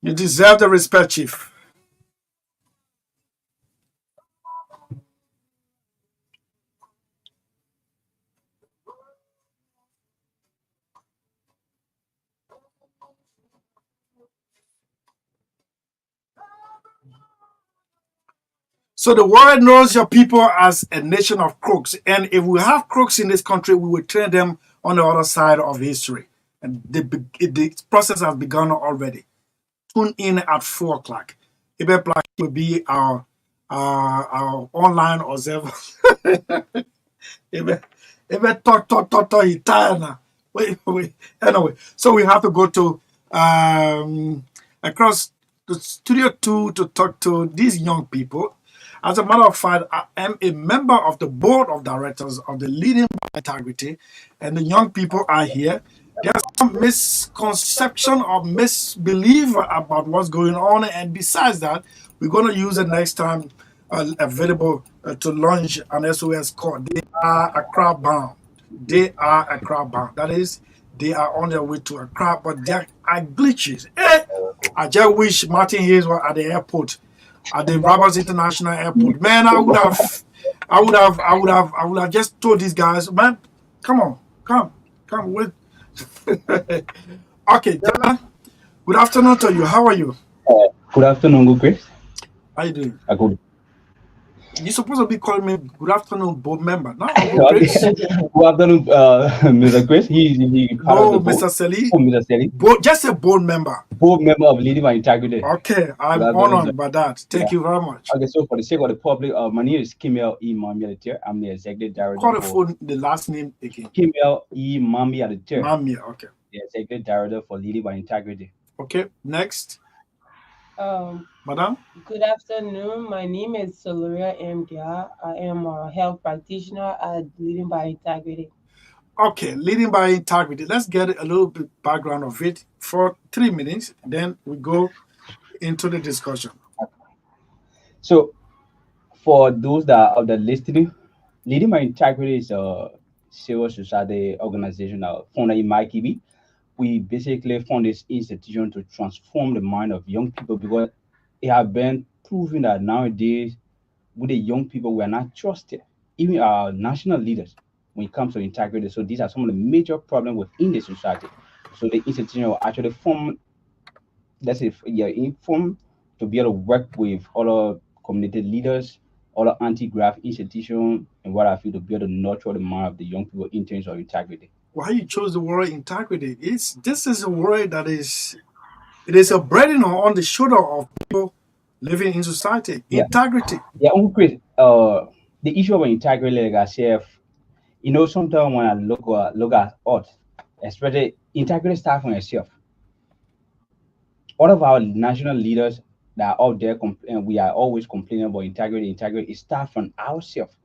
You deserve the respect, Chief. So the world knows your people as a nation of crooks. And if we have crooks in this country, we will train them on the other side of history. And the process has begun already. Tune in at 4 o'clock. Ibe Black will be our online observer. Ibe talk, he tired now. Wait. Anyway, so we have to go to across the studio 2 to talk to these young people. As a matter of fact, I am a member of the board of directors of the Leading by Integrity, and the young people are here. There's some misconception or misbelief about what's going on, and besides that, we're going to use the next time available to launch an SOS call. They are Accra bound. They are Accra bound. That is, they are on their way to Accra, but there are glitches. I just wish Martin Hayes was at the airport, at the Roberts International Airport. Man, I would have just told these guys, man, come with. Okay, John, good afternoon to you. How are you? Good afternoon, good Chris. How you doing? Good. You're supposed to be calling me good afternoon, board member. No, Chris. Good afternoon, Mr. Chris. He part of the board. Mr. Sellee. Oh, Mr. Sellee. Just a board member. Board member of Leading by Integrity. Okay, I'm honored by that. Thank you very much. Okay, so for the sake of the public, my name is Kimel E. Mami Adetier. I'm the executive director. Call the last name again. Kimel E. Mami Adetier. Mami, okay. The executive director for Leading by Integrity. Okay, next. Madam? Good afternoon. My name is Sellee M. Dia. I am a health practitioner at Leading by Integrity. Okay, Leading by Integrity. Let's get a little bit background of it for 3 minutes. Then we go into the discussion. So, for those that are listening, Leading by Integrity is a civil society organization founded in Maikibi. We basically found this institution to transform the mind of young people because it has been proven that nowadays, with the young people, we are not trusted, even our national leaders, when it comes to integrity. So these are some of the major problems within the society. So the institution will actually form, let's say, informed to be able to work with other community leaders, other anti-graft institutions, and what I feel to be able to nurture the mind of the young people in terms of integrity. Why you chose the word integrity? This is a word that it is a burden on the shoulder of people living in society. Yeah. Integrity. Yeah, Chris, the issue of integrity, like I said, sometimes when I look at us, especially integrity starts from yourself. All of our national leaders that are out there, we are always complaining about integrity. Integrity, it starts from ourselves.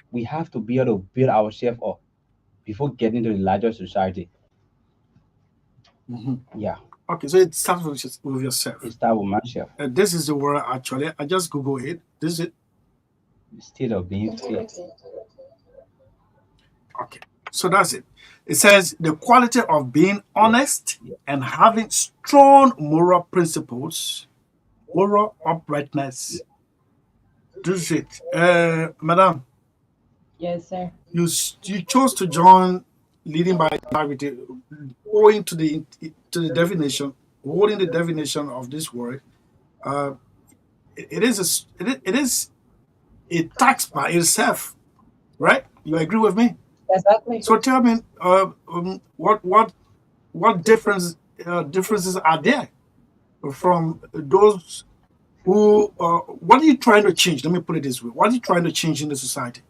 We have to be able to build ourselves up before getting to the larger society. Mm-hmm. Yeah. Okay, so it starts with yourself. It starts with myself. This is the word actually. I just Google it. This is it. State of being free. Okay, so that's it. It says the quality of being honest and having strong moral principles, moral uprightness. This is it. Madam. Yes, sir. You chose to join Leading by Integrity owing to the definition, holding the definition of this word. It is a tax by itself, right? You agree with me? Exactly. So tell me, what differences are there from those who? What are you trying to change? Let me put it this way: what are you trying to change in the society?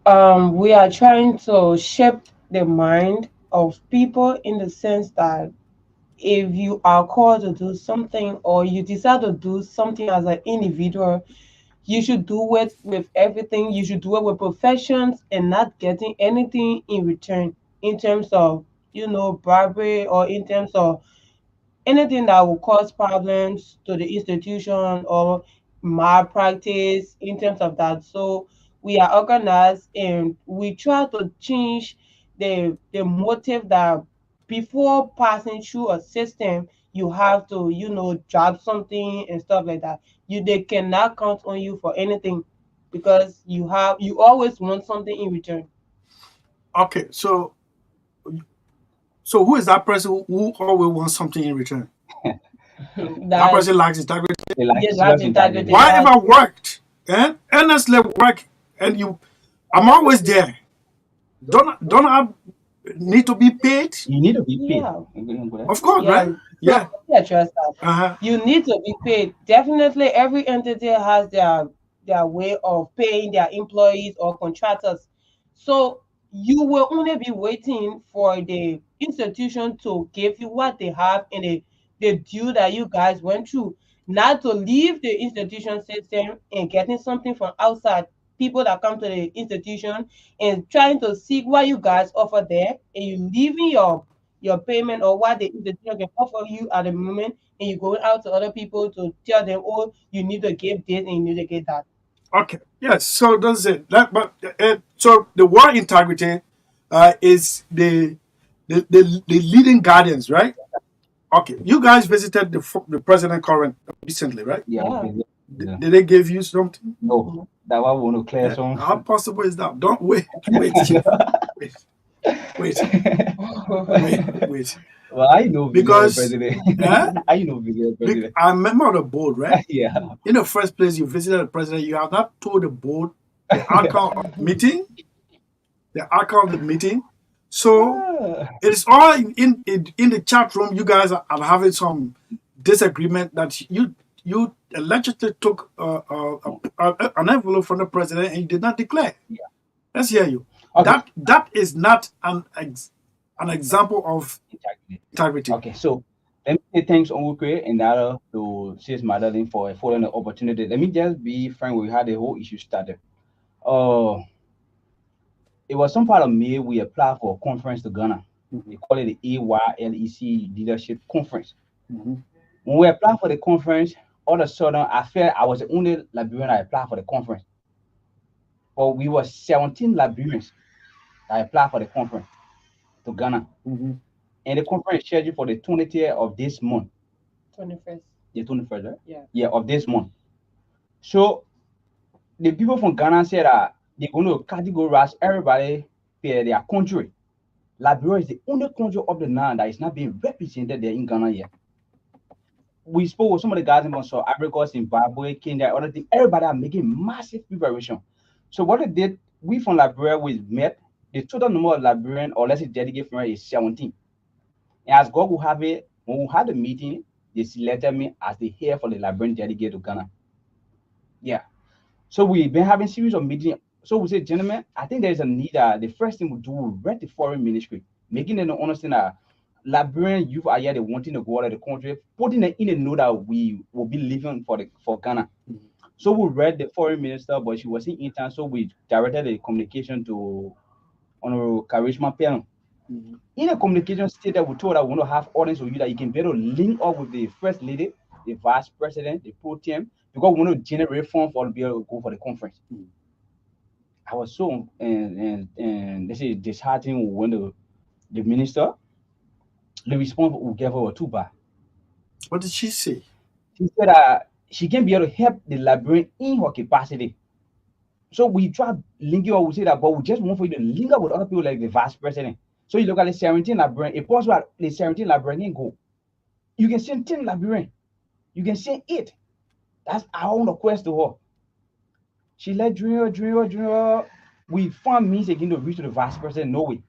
We are trying to shape the mind of people in the sense that if you are called to do something or you decide to do something as an individual, you should do it with everything. You should do it with professions and not getting anything in return in terms of bribery, or in terms of anything that will cause problems to the institution or malpractice in terms of that. So we are organized and we try to change the motive that before passing through a system you have to drop something and stuff like that. They cannot count on you for anything because you always want something in return. Okay, so who is that person who always wants something in return? That That person lacks integrity. They like yes, serious that's integrity. integrity. Why if That's I worked and earnestly work and I'm always there. Don't I need to be paid? You need to be paid. yeah. Of course, Yeah, right? so Yeah. yeah, trust that. Uh-huh. You need to be paid. Definitely, every entity has their way of paying their employees or contractors. So you will only be waiting for the institution to give you what they have in the due that you guys went through, not to leave the institution system and getting something from outside. People that come to the institution and trying to seek what you guys offer there, and you leaving your payment or what the institution can offer you at the moment, and you going out to other people to tell them, oh, you need to give this and you need to get that. Okay. Yes. So that's it. So the word integrity is the leading guardians, right? Okay. You guys visited the president current recently, right? Yeah, Yeah. yeah. Did they give you something? No, that one will not clear some. How possible is that? Don't wait. Wait. Well, I know Vice Because President. eh? I know Vice President. I'm a member of the board, right? Yeah. In the first place, you visited the president, you have not told the board the outcome of the meeting, So it is all in the chat room. You guys are having some disagreement that you allegedly took an envelope from the president and you did not declare. Yeah. Let's hear you. Okay. That is not an example of integrity. Okay, so let me say thanks on Wukwe and Nara to Sis Magdalene for affording the opportunity. Let me just be frank, we had the whole issue started. It was some part of May we applied for a conference to Ghana. They call it the AYLEC Leadership Conference. When we applied for the conference, all of a sudden I felt I was the only Liberian that applied for the conference. But we were 17 Liberians that applied for the conference to Ghana. And the conference is scheduled for the 20th of this month. 21st. The 21st, right? Yeah. Yeah, of this month. So the people from Ghana said that they're going to categorize everybody per their country. Liberia is the only country of the land that is not being represented there in Ghana yet. We spoke with some of the guys in South Africa, Zimbabwe, Kenya, other things. Everybody are making massive preparation. So what they did, we from Liberia, we met. The total number of Liberian or let's say delegate from is 17. And as God will have it, when we had the meeting, they selected me as the head for the Liberian delegate to Ghana. Yeah. So we've been having series of meetings. So we said, gentlemen, I think there is a need. The first thing we do, we read the foreign ministry, making them understand that Liberian youth are here, they wanting to go out of the country, putting it in a note that we will be leaving for Ghana. So we read the foreign minister, but she wasn't in town. So we directed the communication to Honorable Karishma Piano. In the communication state that we told that we want to have audience with you that you can better link up with the first lady, the vice president, the pro team, because we want to generate funds for to be able to go for the conference. I was so and this is disheartening when the minister, the response we gave her was too bad. What did she say? She said that she can be able to help the Liberian in her capacity. So we tried linking up, we say that, but we just want for you to link up with other people like the vice president. So you look at the 17 Liberian, it's possible that the 17 Liberian go. You can send 10 Liberian. You can send 8. That's our own request to her. She let drill. We found means again to reach to the vice president, no way.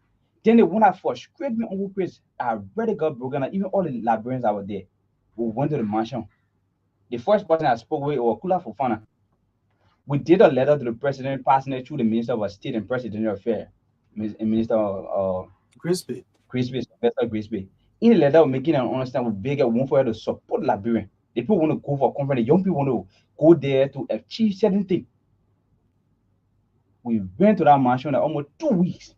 Then they want to frustrate me on Wukwe's already got broken, even all the Liberians that were there. We went to the mansion. The first person I spoke with was Kula Fofana. We did a letter to the president, passing it through the Minister of State and Presidential Affairs, Minister Crispy. Investor Crispy. In the letter, we're making an understand we beg one for her to support Liberian. The people want to go for a conference, the young people want to go there to achieve certain things. We went to that mansion for almost 2 weeks.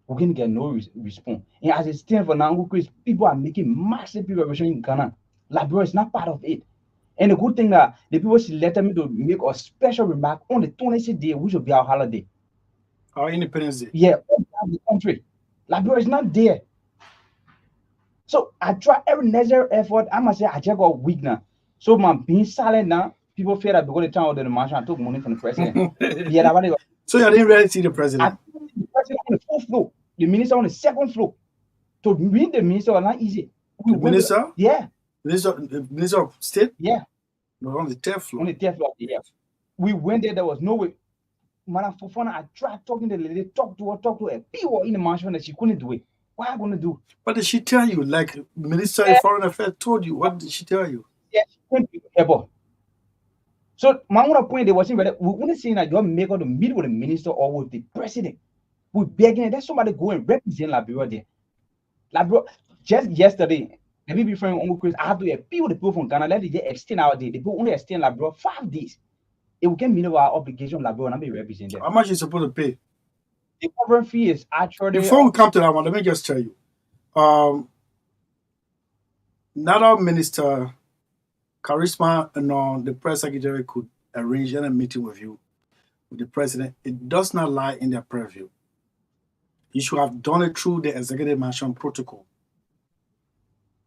we're going to get no response. And as it stands for now, people are making massive preparation in Ghana. Liberia is not part of it. And the good thing that the people selected me to make a special remark on the 26th day, which will be our holiday. Our Independence Day. Yeah, all the country. Liberia is not there. So I try every necessary effort. I must say I just got weak now. So my being silent now, people fear that because the time of the march, I took money from the president. Yeah, that's what they got. So you didn't really see the president? I the president on the fourth floor, the minister on the second floor. To meet the minister was not easy. The minister? Yeah. The minister of state? Yeah. No, on the 10th floor. On the 10th floor, yeah. We went there was no way. Man, for fun, I tried talking to the lady, talk to her. People in the mansion that she couldn't do it. What am I gonna do? What did she tell you? Like Minister of Foreign Affairs told you. What did she tell you? Yeah, she couldn't be able. So my own point, they wasn't ready. We wouldn't say that you make her to meet with the minister or with the president. We're begging that somebody go and represent Liberia there. Liberia, just yesterday, let me be frank, Uncle Chris, I have to appeal the people from Ghana. Let it extend our day. The people only extend Liberia 5 days. If we can meet our obligation, Liberia and be represented. How much is supposed to pay? The covering fee is actually. Before we come to that one, let me just tell you. Another minister, Charisma, and the press secretary could arrange a meeting with you, with the president. It does not lie in their purview. You should have done it through the executive mansion protocol.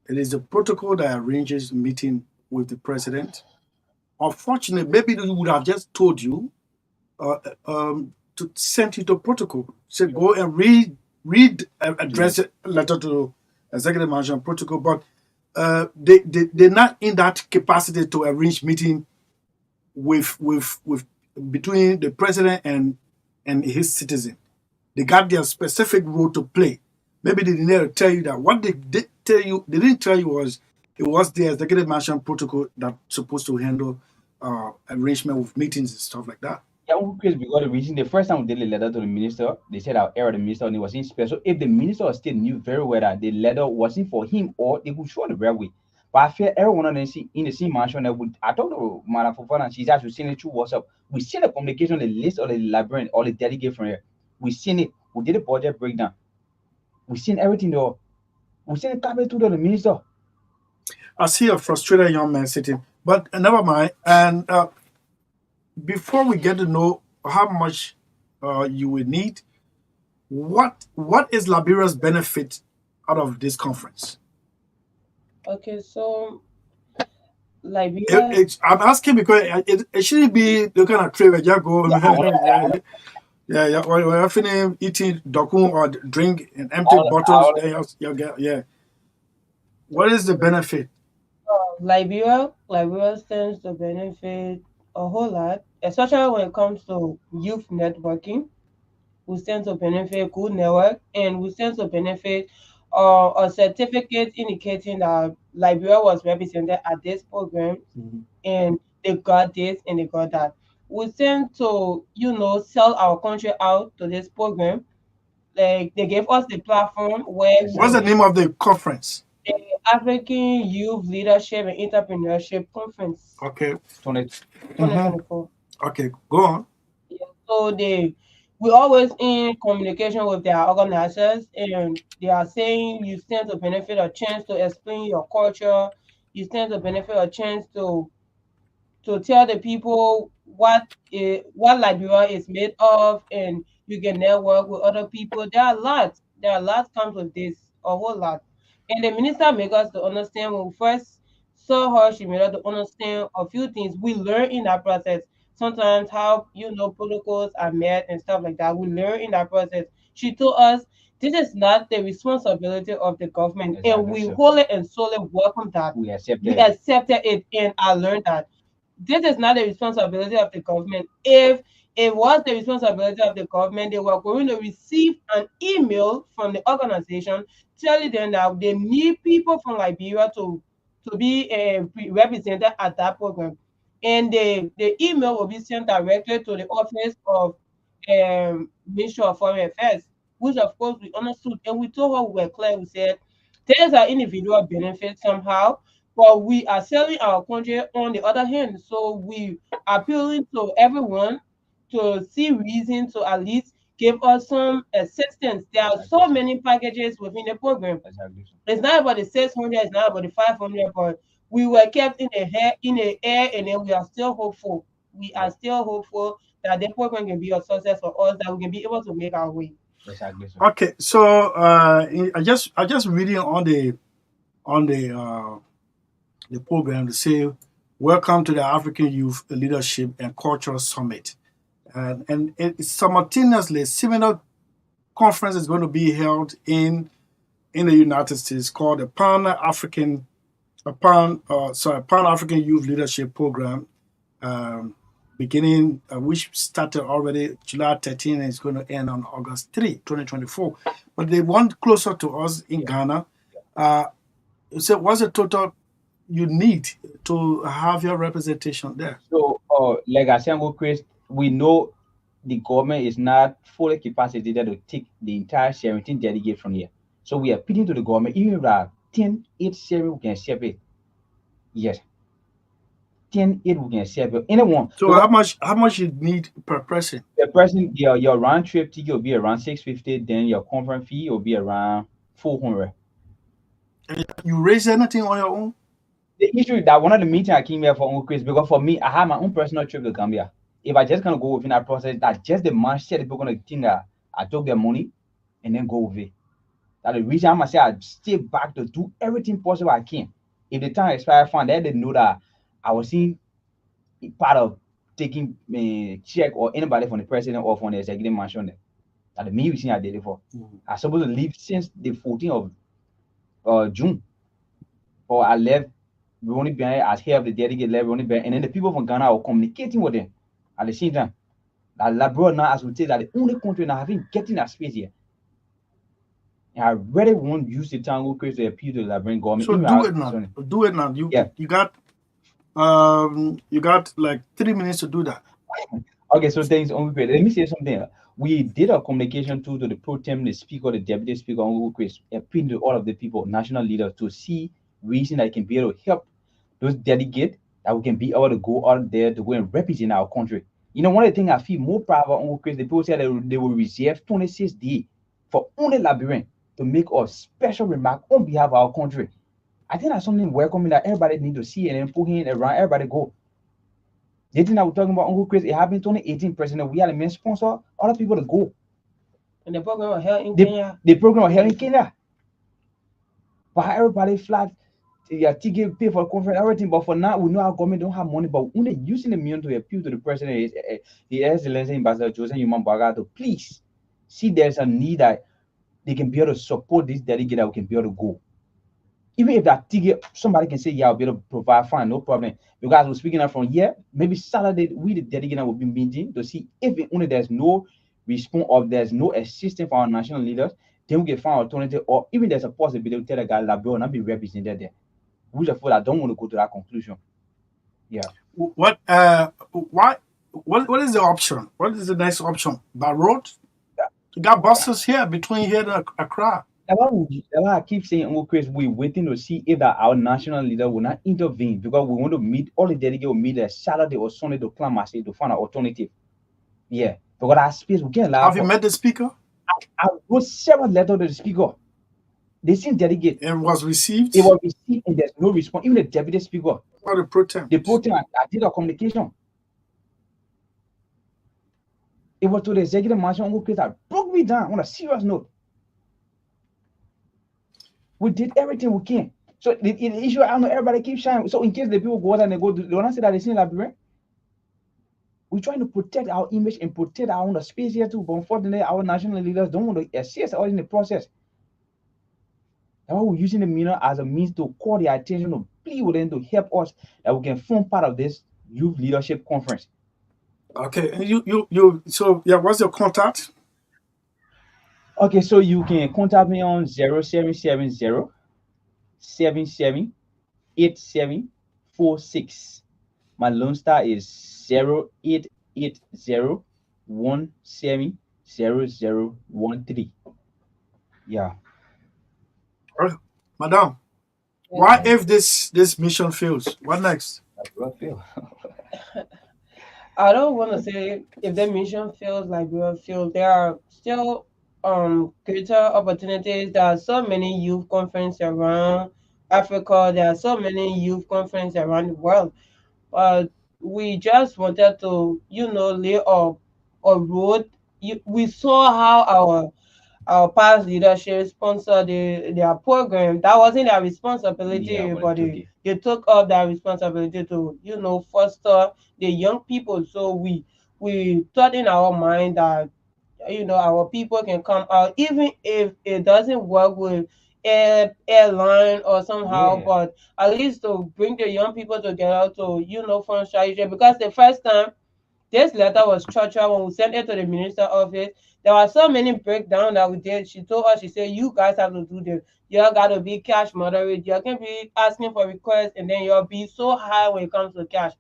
It is the protocol that arranges a meeting with the president. Unfortunately, maybe they would have just told you to send you to protocol. Say go and read address letter to executive mansion protocol, but they're not in that capacity to arrange meeting with between the president and his citizen. They got their specific role to play. Maybe they didn't tell you that. What they did tell you, they didn't tell you was it was the executive mansion protocol that's supposed to handle arrangement with meetings and stuff like that. Yeah, because the reason the first time we did the letter to the minister, they said our error the minister and it was in special. If the minister of state knew very well that the letter wasn't for him or they would show the right way. But I feel everyone in the same mansion that would I talked to Madam Fofana and she's actually seen it through WhatsApp. We seen the communication, the list of the librarian or the delegate from here. We seen it. We did a budget breakdown. We seen everything though. We seen it coming to the minister. I see a frustrated young man sitting, but never mind. And before we get to know how much you will need, what is Liberia's benefit out of this conference? Okay, so Liberia. I'm asking because it shouldn't be the kind of trade where you go. Yeah. When you're finished eating doku or drink in empty bottles, then you get, yeah. What is the benefit? Liberia stands to benefit a whole lot, especially when it comes to youth networking. We stand to benefit good network, and we stand to benefit a certificate indicating that Liberia was represented at this program, and they got this and they got that. We stand to, sell our country out to this program. Like they gave us the platform where. What's the name of the conference? The African Youth Leadership and Entrepreneurship Conference. Okay. 2024. Okay, go on. Yeah, so we're always in communication with their organizers, and they are saying you stand to benefit a chance to explain your culture. You stand to benefit a chance to tell the people what Liberia is made of, and you can network with other people. There are lots comes with this, a whole lot. And the minister made us to understand when we first saw her, she made us to understand a few things. We learn in that process. Sometimes how protocols are met and stuff like that. We learn in that process. She told us this is not the responsibility of the government, and we wholly and solely welcome that. We accepted it, and I learned that this is not the responsibility of the government. If it was the responsibility of the government, they were going to receive an email from the organization telling them that they need people from Liberia to be represented at that program. And the email will be sent directly to the office of Ministry of Foreign Affairs, which of course we understood. And we told her we were clear. We said, there's an individual benefit somehow, but we are selling our country on the other hand. So we are appealing to everyone to see reason to at least give us some assistance. There are so many packages within the program. Exactly. It's not about the 600, it's not about the 500, but we were kept in the air, and then we are still hopeful. We are still hopeful that the program can be a success for us, that we can be able to make our way. Exactly. Okay, so I just reading on the program to say, welcome to the African Youth Leadership and Cultural Summit, and simultaneously similar conference is going to be held in the United States called the Pan African Youth Leadership Program, beginning which started already July 13 and is going to end on August 3, 2024. But they want closer to us in Ghana. So what's the total you need to have your representation there? So, like I said, Chris, we know the government is not fully capacitated to take the entire 17 delegates from here. So we are appealing to the government, even if there are 10, 8 sharing, we can share it. Yes. 10, 8, we can share it. Anyone. So how much you need per person? The person, your round trip ticket will be around 650, then your conference fee will be around 400. And you raise anything on your own? The issue that one of the meetings I came here for Uncle Chris, because for me, I have my own personal trip to Gambia. If I just gonna go within that process, that just the man share the people gonna think that I took their money and then go with it. That the reason I'm gonna say I stay back to do everything possible I can. If the time expires, fine, then they know that I was seeing part of taking a check or anybody from the president or from the executive mansion there. That the me we seen I did it for. I supposed to leave since the 14th of June. Or I left Ronnie Bear as head of the delegate left Ronnie Bear, and then the people from Ghana were communicating with them at the same time. That Labrador now, as we say, that the only country now having getting that space here. And I really won't use the Tango case to appeal to the Labrador government. So do it now. Do it now. You got like 3 minutes to do that. Okay, so thanks, Uncle Chris. Let me say something. We did a communication to the pro tem, the speaker, the deputy speaker, Uncle Chris, appealing to all of the people, national leaders, to see reason that can be able to help those delegates, that we can be able to go out there to go and represent our country. You know, one of the things I feel more proud about, Uncle Chris, the people said they will reserve 26 days for only Liberian to make a special remark on behalf of our country. I think that's something welcoming that everybody need to see, and then put in around everybody go. The thing that we're talking about, Uncle Chris, it happened 2018 president. We had a main sponsor, other people to go. And the program was held in Kenya. The program was held in Kenya. But everybody flat, your ticket, pay for the conference, everything. But for now, we know our government don't have money, but we're only using the million to appeal to the president, the Excellency Ambassador Joseph Yuman Baga, to please see there's a need that they can be able to support this delegate, that we can be able to go. Even if that ticket, somebody can say, yeah, I'll be able to provide, fine, no problem. Because we're speaking out from here, maybe Saturday, we the delegate will be meeting to see if only there's no response or there's no assistance for our national leaders, then we can find alternative, or even there's a possibility to tell the guy Labrador will not be represented there. Which I feel I don't want to go to that conclusion. Yeah. What is the option? What is the next option? By road? Yeah. You got buses here between here and Accra. That's why I keep saying, Uncle Chris, we're waiting to see if that our national leader will not intervene, because we want to meet, all the delegates will meet there Saturday or Sunday to plan myself to find an alternative. Yeah. Because that space we can't allow. Have you met the speaker? I wrote several letters to the speaker. They sent delegate. It was received? It was received and there's no response. Even the deputy speaker. Or the pro tem? The pro tem, I did a communication. It was to the executive mansion, Uncle Chris, that broke me down on a serious note. We did everything we can. So the issue, I know everybody keeps shining. So in case the people go out and they want to say that they see Liberian, we're trying to protect our image and protect our own space here too. But unfortunately, our national leaders don't want to assist us in the process. That's why we're using the media as a means to call their attention, to plead with them to help us, that we can form part of this youth leadership conference. Okay, and so yeah, what's your contact? Okay, so you can contact me on 0770 77 8746. My loan star is 0880 170013. Yeah. Madam, what if this mission fails? What next? What fail? I don't want to say if the mission fails, Liberia fails. There are still greater opportunities. There are so many youth conferences around Africa. There are so many youth conferences around the world. But we just wanted to, lay up a road. We saw how our past leadership sponsored their program. That wasn't their Yeah, responsibility, but but it's they, okay. they took up that responsibility to, foster the young people. So we thought in our mind that our people can come out even if it doesn't work with airline or somehow, Yeah, but at least to bring the young people together to form strategy, because the first time this letter was structured when we sent it to the minister office. There were so many breakdown that we did. She told us, she said, you guys have to do this. You got to be cash moderate. You can be asking for requests, and then you'll be so high when it comes to cash.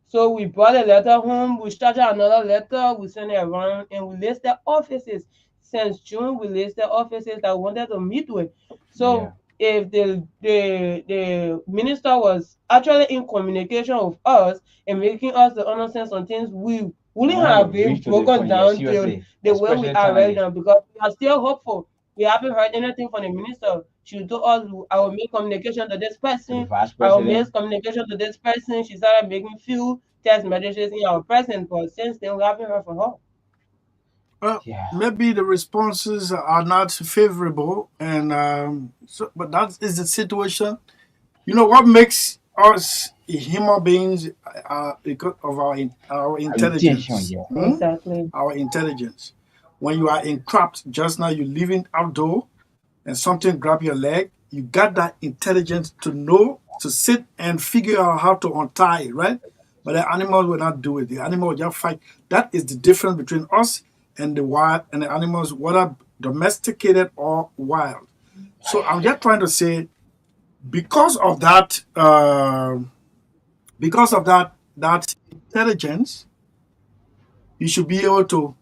So we brought a letter home, we started another letter, we sent it around, and we listed offices. Since June, we listed offices that we wanted to meet with. yeah. So if the minister was actually in communication with us and making us to understand some things, we wouldn't Might have have been reached to the broken point, yeah, down to seriously. the way we Especially are time like right this. now, because we are still hopeful. We haven't heard anything from the minister. She told us I will make communication to this To the person, vice I will make president. communication to this person. She started making few text messages in our presence, but since then we haven't heard from her. Well, Yeah, maybe the responses are not favorable, and but that is the situation. You know what makes us human beings because of our our intention, intelligence. yeah. Exactly. Our intelligence. When you are entrapped, just now you're living outdoor, and something grab your leg, you got that intelligence to know to sit and figure out how to untie it, right? But the animals will not do it. The animal will just fight. That is the difference between us and the wild and the animals, whether domesticated or wild. So I'm just trying to say, because of that, that intelligence, you should be able to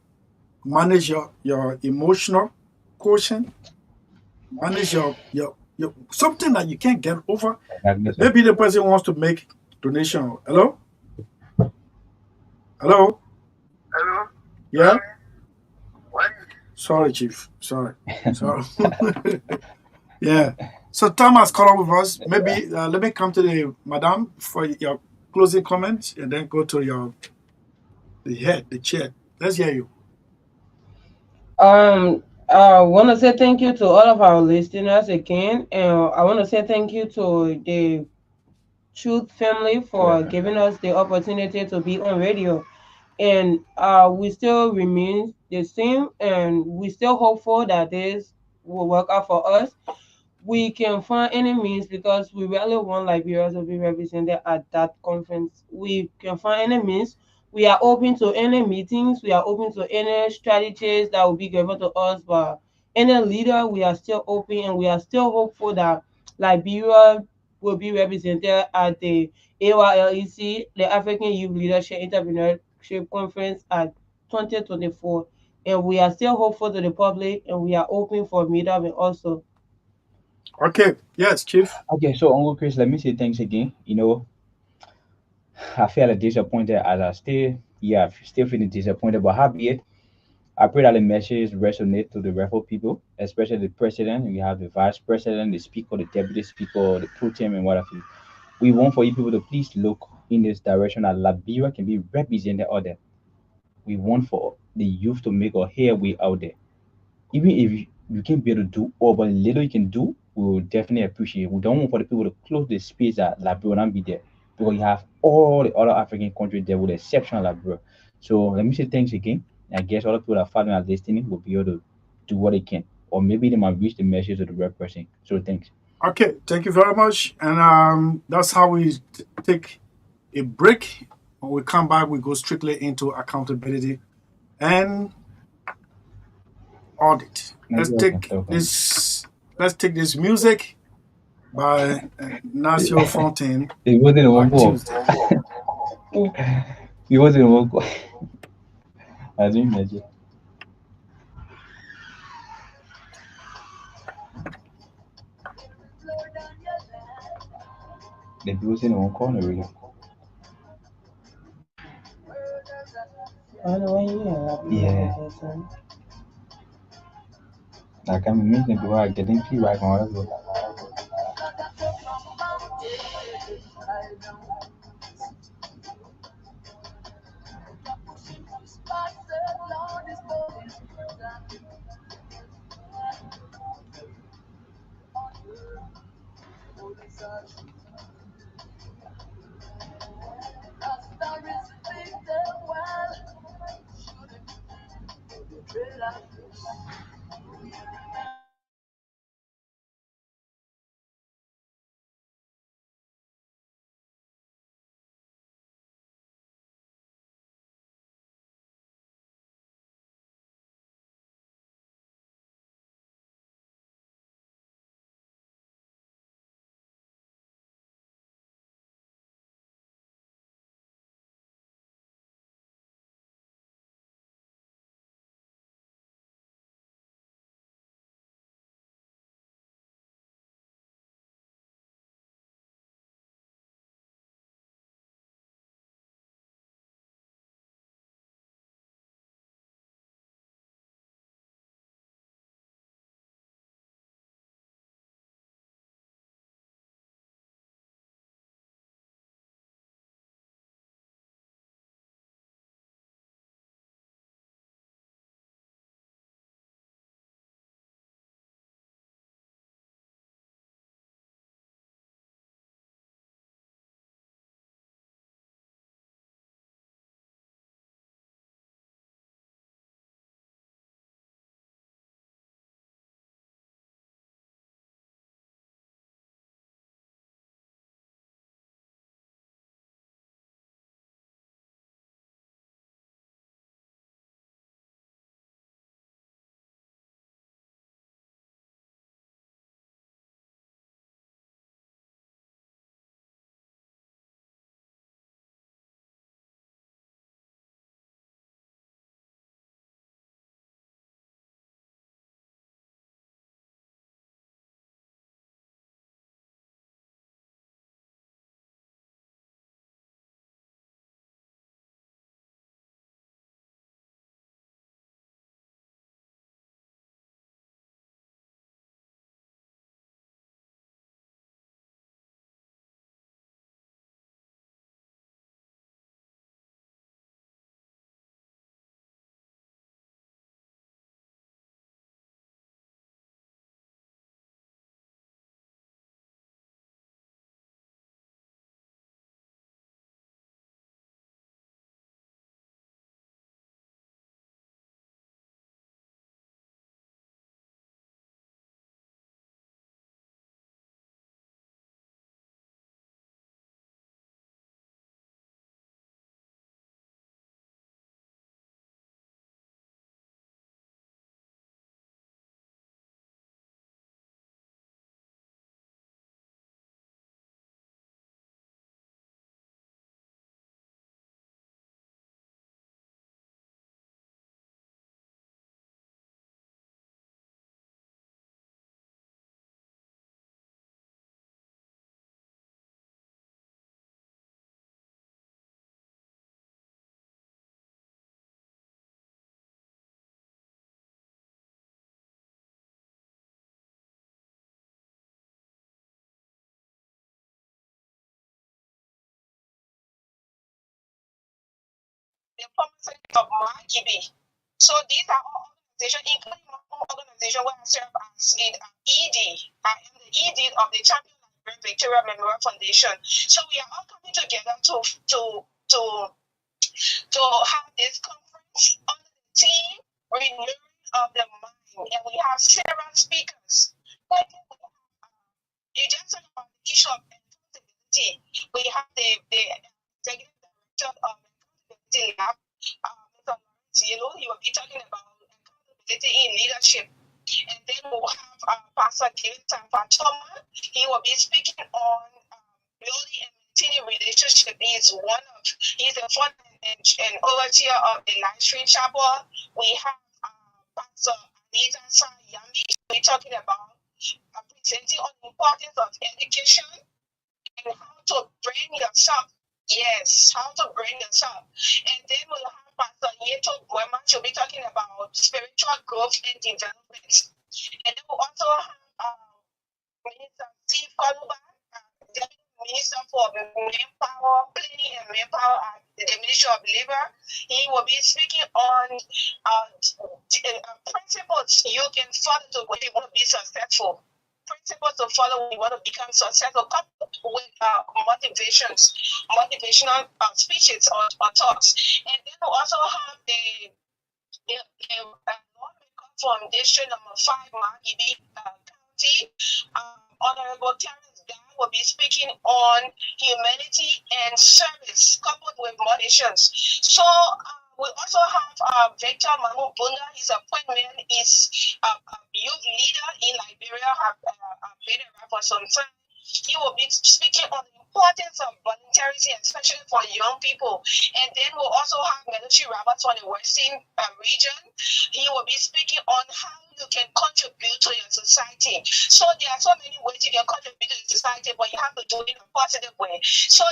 manage your emotional quotient, manage your something that you can't get over. Exactly, sir. Maybe the person wants to make donation. Hello, hello, Hello? yeah. What? Sorry, chief. Sorry. Yeah. So Tom has called up with us. Maybe let me come to the madam for your closing comments, and then go to the chair. Let's hear you. I want to say thank you to all of our listeners again, and I want to say thank you to the Truth family for Welcome. giving us the opportunity to be on radio. And we still remain the same, and we still hopeful that this will work out for us. We can find any means, because we really want Liberia to be represented at that conference. We can find any means. We are open to any meetings. We are open to any strategies that will be given to us. But any leader, we are still open, and we are still hopeful that Liberia will be represented at the AYLEC, the African Youth Leadership Entrepreneurship Conference at 2024. And we are still hopeful to the public, and we are open for meetup and also. Okay. Yes, chief. Okay, so Uncle Chris, let me say thanks again. I feel like disappointed as I still, yeah, still feeling disappointed, but happy yet. I pray that the message resonate to the Refor people, especially the president. We have the vice president, the speaker, the deputy speaker, the pro tem, and what have you. We want for you people to please look in this direction that Liberia can be represented out there. We want for the youth to make a headway out there. Even if you can't be able to do all, but little you can do, we will definitely appreciate it. We don't want for the people to close the space that Liberia will not be there, because you have all the other African countries there with the exception of Liberia. So let me say thanks again. I guess all the people that following and listening will be able to do what they can, or maybe they might reach the message to the right person. So thanks. Okay. Thank you very much. And that's how we take a break. When we come back, we go strictly into accountability and audit. No, you're welcome. Welcome. Let's take this music by Nasio Fontaine It wasn't a one by call. Tuesday. It wasn't a one call. I didn't imagine. The wasn't a one call. No, really. I know when you are Yeah. person. Like I'm meeting people are getting feedback on whatever. The permanent of Markibi. So these are all organizations, including my own organization where I serve as an ED. I am the ED of the Champion Library Victoria Memorial Foundation. So we are all coming together to have this conference under the theme renewing of the mind, and we have several speakers. You just talk about the issue of accountability. We have the executive director of Accountability Lab, Mr. Lawrence Yellow. He will be talking about accountability in leadership. And then we'll have Pastor David Tamfatoma. He will be speaking on building and maintaining relationship. He's the founder and overseer of the live stream chapel. We have Pastor Anita Saah Yambi. We're talking about presenting on the importance of education and how to bring yourself Yes, how to bring us up. And then we'll have Pastor Yeto Buema. She'll be talking about spiritual growth and development. And then we'll also have Minister Steve Kaluba, Deputy Minister for Manpower, Planning and Manpower at the Ministry of Labor. He will be speaking on principles you can follow to when you want to be successful. Principles to follow when you want to become successful, coupled with motivational speeches or talks. And then we'll also have the Lawmaker Foundation number 5, Magdalene County. Honorable Terrence Guy will be speaking on humanity and service coupled with motivations. So we also have Victor Mamu Bunda. His appointment is a youth leader in Liberia. Have been around for some time. He will be speaking on the importance of volunteerism, especially for young people. And then we'll also have Melody Roberts from the Western region. He will be speaking on how you can contribute to your society. So there are so many ways you can contribute to your society, but you have to do it in a positive way. So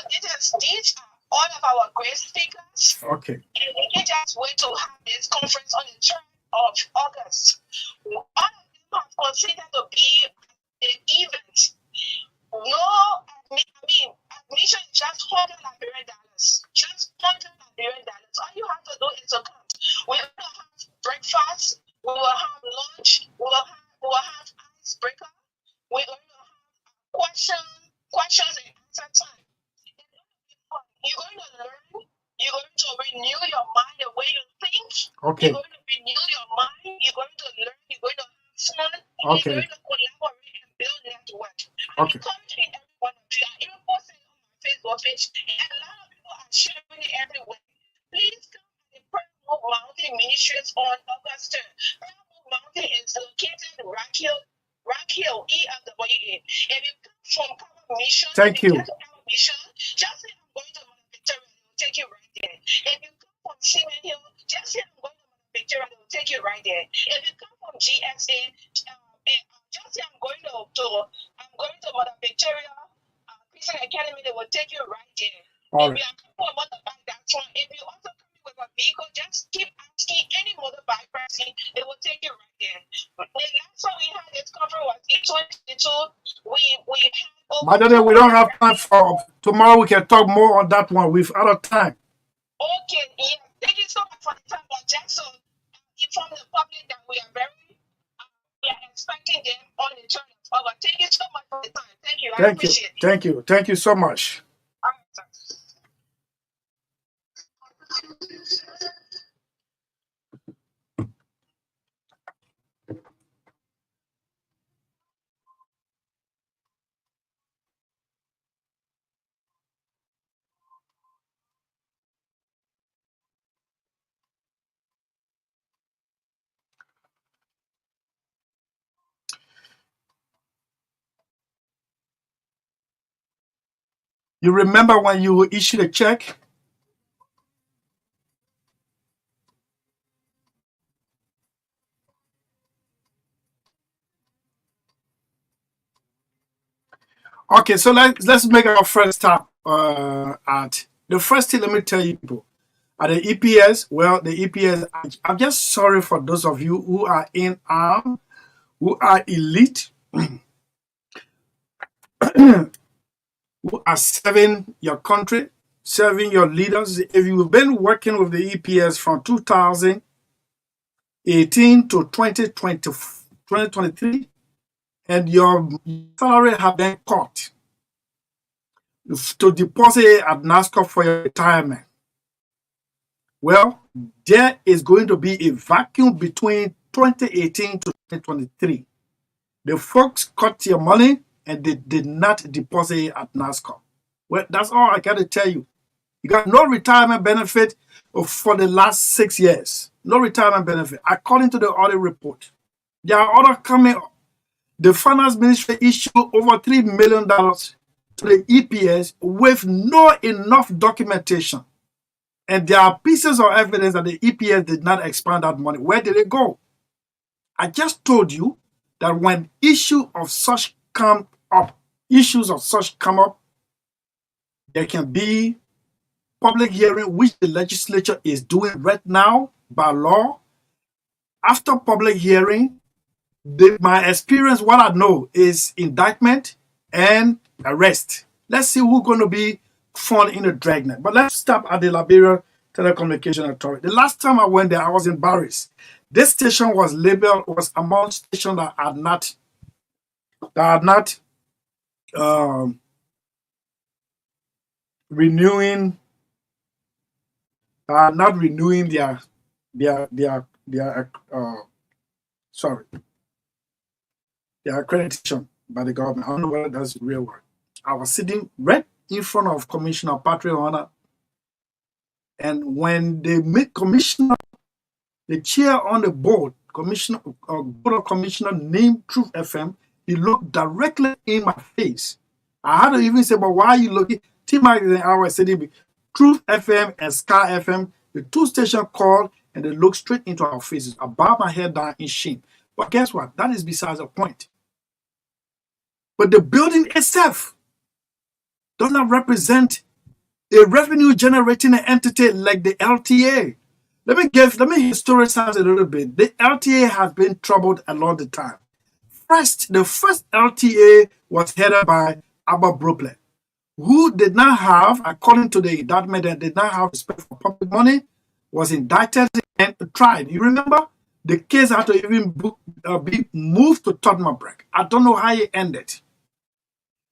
these are all of our great speakers. Okay. And we can just wait to have this conference on the 3rd of August. All of them have considered to be an event. Admission is just $100 Liberian. Just $100 Liberian. All you have to do is to come. We will have breakfast. We will have lunch. We will have icebreaker. We will have questions and answer time. You're going to learn. You're going to renew your mind the way you think. Okay. You're going to renew your mind. You're going to learn. You're going to have fun. Okay. You're going to collaborate and build network. Okay. I'm encouraging everyone of you. I even posted on my Facebook page, and a lot of people are sharing it everywhere. Please come to the Prayer Move Mountain Ministries on August 3rd. Prayer Move Mountain is located in Rock Hill, ELWA. If you come from Cover Mission, Thank you. Cover Mission, just say I'm going to Victoria, they will take you right there. If you come from Cement Hill, just say I'm going to Victoria, they will take you right there. If you come from GSA, just say I'm going to Mother Victoria Christian Academy, they will take you right there. All if right. you are coming for a motorbike, that's one. If you also coming with a vehicle, just keep asking any motorbike person, they will take you right there. The last time we had this conference was in 2022. We had Magdalene, we don't have time for tomorrow. We can talk more on that one. We've out of time. Okay, yeah. Thank you so much for the time, but Jackson, inform the public that we are expecting them on the 3rd of August. Thank you so much for the time. Thank you. I appreciate it. Thank you. Thank you so much. All right, sir. You remember when you issued a check? Okay, so let's make our first step at the first thing. Let me tell you people at the EPS. Well, the EPS. I'm just sorry for those of you who are in arm, who are elite, who are serving your country, serving your leaders. If you've been working with the EPS from 2018 to 2023, and your salary have been cut to deposit at NASCO for your retirement, well, there is going to be a vacuum between 2018 to 2023. The folks cut your money and they did not deposit it at NASCO. Well, that's all I got to tell you. You got no retirement benefit for the last 6 years. No retirement benefit, according to the audit report. There are other coming up. The finance ministry issued over $3 million to the EPS with no enough documentation. And there are pieces of evidence that the EPS did not expand that money. Where did it go? I just told you that when issues of such come up, there can be public hearing, which the legislature is doing right now by law. After public hearing, my experience, what I know is indictment and arrest. Let's see who's going to be found in the dragnet. But let's stop at the Liberia Telecommunication Authority. The last time I went there, I was in Paris. This station was labeled, was among stations that are not renewing their accreditation by the government. I don't know whether that's the real word. I was sitting right in front of Commissioner Patrick Honor, and when they make Commissioner, the chair on the board, Commissioner Board of Commissioner named Truth FM, he looked directly in my face. I had to even say, but why are you looking? T-Max I was sitting, Truth FM and Sky FM, the two stations called and they looked straight into our faces. I bowed my head down in shame. But guess what? That is besides the point. But the building itself does not represent a revenue generating entity like the LTA. Let me historicize a little bit. The LTA has been troubled a lot of the time. The first LTA was headed by Abba Brooklyn, who did not have, according to the indictment, did not have respect for public money, was indicted and tried. You remember? The case had to even be moved to Tottenham Break. I don't know how it ended.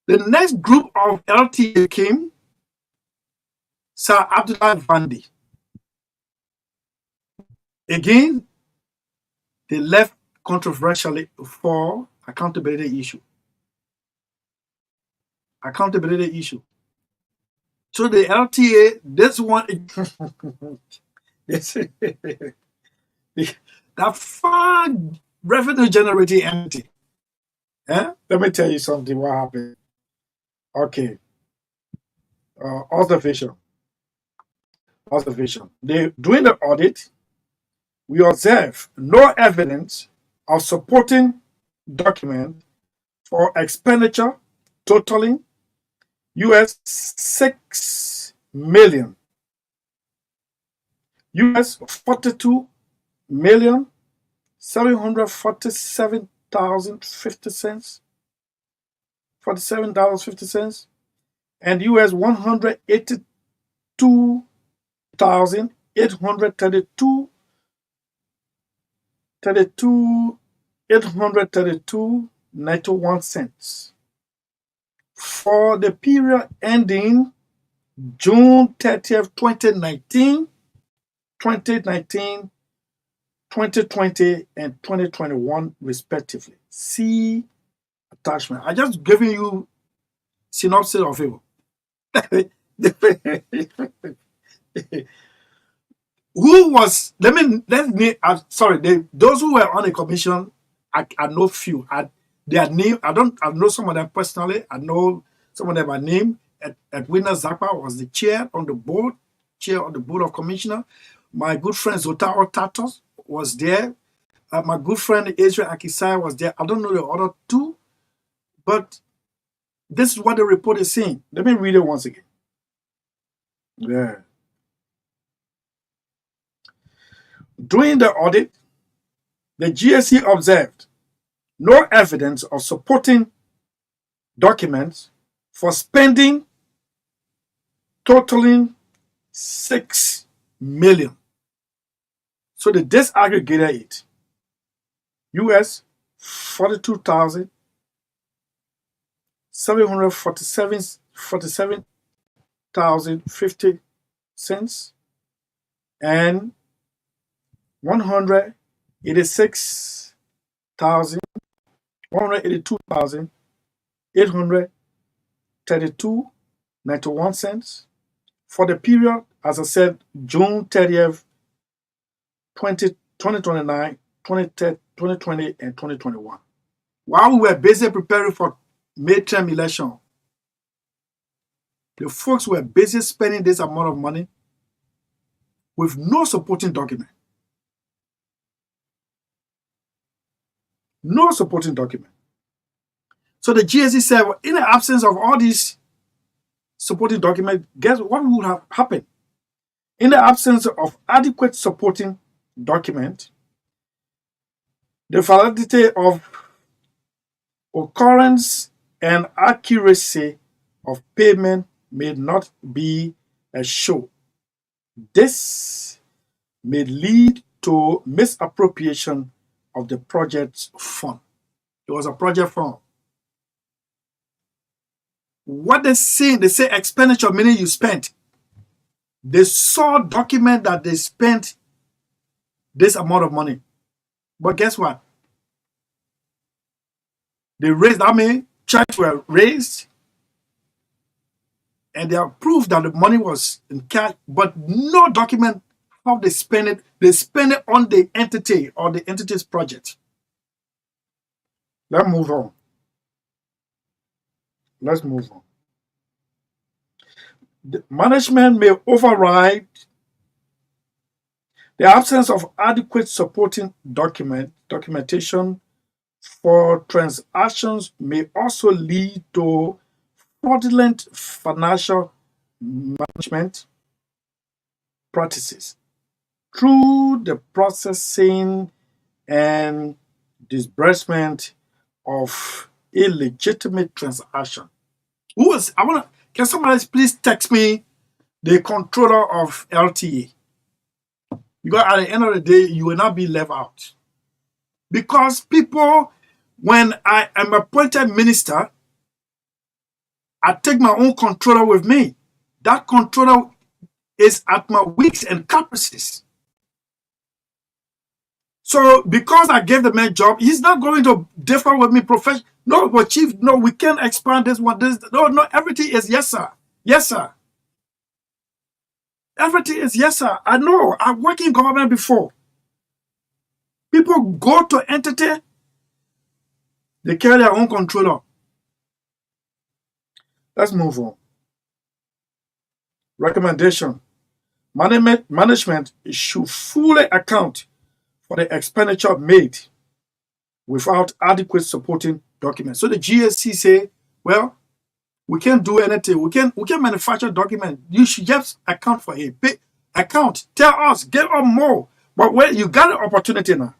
The next group of LTA came, Sir Abdullah Vandi. Again, they left controversially for accountability issue. Accountability issue. So the LTA, this one, that far revenue generating entity. Let me tell you something. What happened? Okay. Observation. During the audit, we observe no evidence of supporting document for expenditure totaling US 6 million, US 42,747,050 $47.50, and US 182,832 832.91 cents for the period ending June 30th, 2019, 2020, and 2021, respectively. See attachment. I just giving you synopsis of it. Who was? Those who were on the commission, I know few. Their name, I know some of them personally. I know some of them by name. Edwina Zappa was the chair on the board of commissioner. My good friend Zotao Tatos was there. My good friend Israel Akisai was there. I don't know the other two, but this is what the report is saying. Let me read it once again. Yeah. During the audit, the GSC observed no evidence of supporting documents for spending totaling 6 million. So they disaggregated it. US 47,050 cents and 182,832.91 cents for the period, as I said, June 30th, 2029, 2020, and 2021. While we were busy preparing for midterm election, the folks were busy spending this amount of money with no supporting document. No supporting document. So the GSC said, well, in the absence of all these supporting documents, guess what would have happened? In the absence of adequate supporting document, the validity of occurrence and accuracy of payment may not be assured. This may lead to misappropriation of the project's fund. It was a project fund. What they say expenditure, meaning you spent. They saw document that they spent this amount of money. But guess what? They raised, checks were raised, and they have proof that the money was in cash, but no document how they spend it. They spend it on the entity or the entity's project. Let's move on. Let's move on. The management may override the absence of adequate supporting documentation for transactions may also lead to fraudulent financial management practices through the processing and disbursement of illegitimate transaction. Can somebody please text me the controller of LTA? Because at the end of the day, you will not be left out. Because people, when I am appointed minister, I take my own controller with me. That controller is at my weeks and capacities. So because I gave the man job, he's not going to differ with me professionally. No, but chief, no, we can't expand this one. No, everything is yes, sir. Yes, sir. Everything is yes, sir. I know. I've worked in government before. People go to entity, they carry their own controller. Let's move on. Recommendation. Management should fully account for the expenditure made without adequate supporting documents. So the GSC say, well, we can't do anything. We can manufacture document. You should just account for it. Pay, account. Tell us. Get on more. But when you got an opportunity now.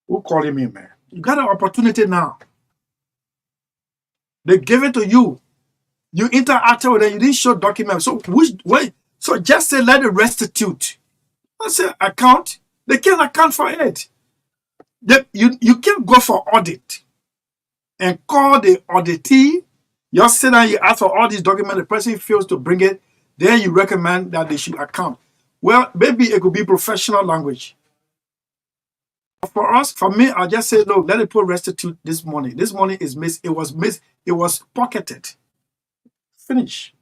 Who calling me, man? You got an opportunity now. They give it to you. You interacted with them. You didn't show document. So So just say let it restitute. I say account. They can't account for it. You can't go for audit and call the auditee. You sit down, you ask for all these documents, the person fails to bring it, then you recommend that they should account. Well, maybe it could be professional language. For us, for me, I just say, look, let it put restitute this money. This money is missed. It was missed. It was pocketed. Finish.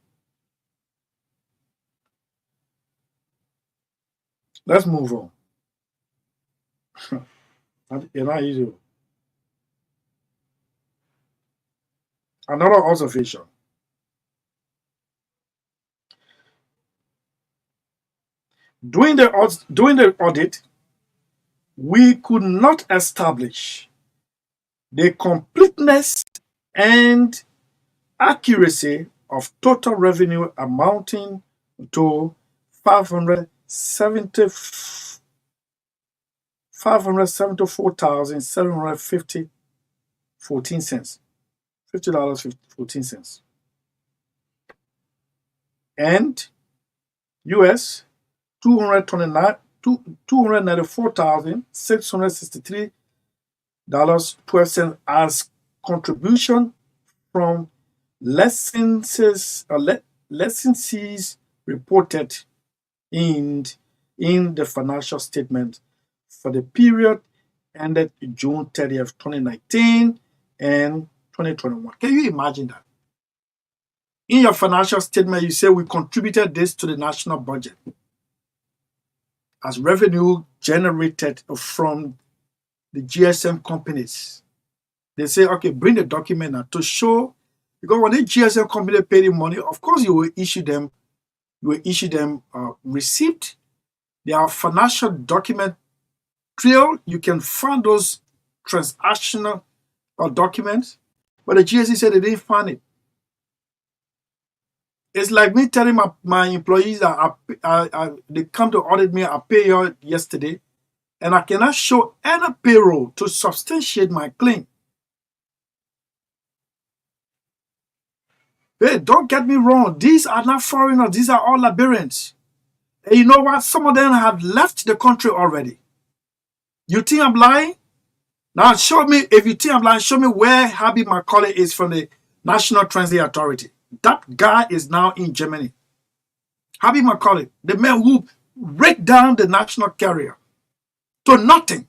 Let's move on. You're not easy. Another observation. During the audit, we could not establish the completeness and accuracy of total revenue amounting to 574,750 $14 $50.14 and US $294,663.12 as contribution from licenses licensees reported in the financial statement for the period ended June 30th, 2019 and 2021. Can you imagine that? In your financial statement, you say we contributed this to the national budget as revenue generated from the GSM companies. They say, okay, bring the document now to show, because when the GSM company pay the money, of course you will issue them receipt. Their financial document trail. You can find those transactional documents, but the GSC said they didn't find it. It's like me telling my employees that they come to audit me, I pay you yesterday, and I cannot show any payroll to substantiate my claim. Hey, don't get me wrong. These are not foreigners. These are all Liberians. And you know what? Some of them have left the country already. You think I'm lying? Now show me, if you think I'm lying, show me where Habib Macaulay is from the National Transit Authority. That guy is now in Germany. Habib Macaulay, the man who break down the national carrier to nothing.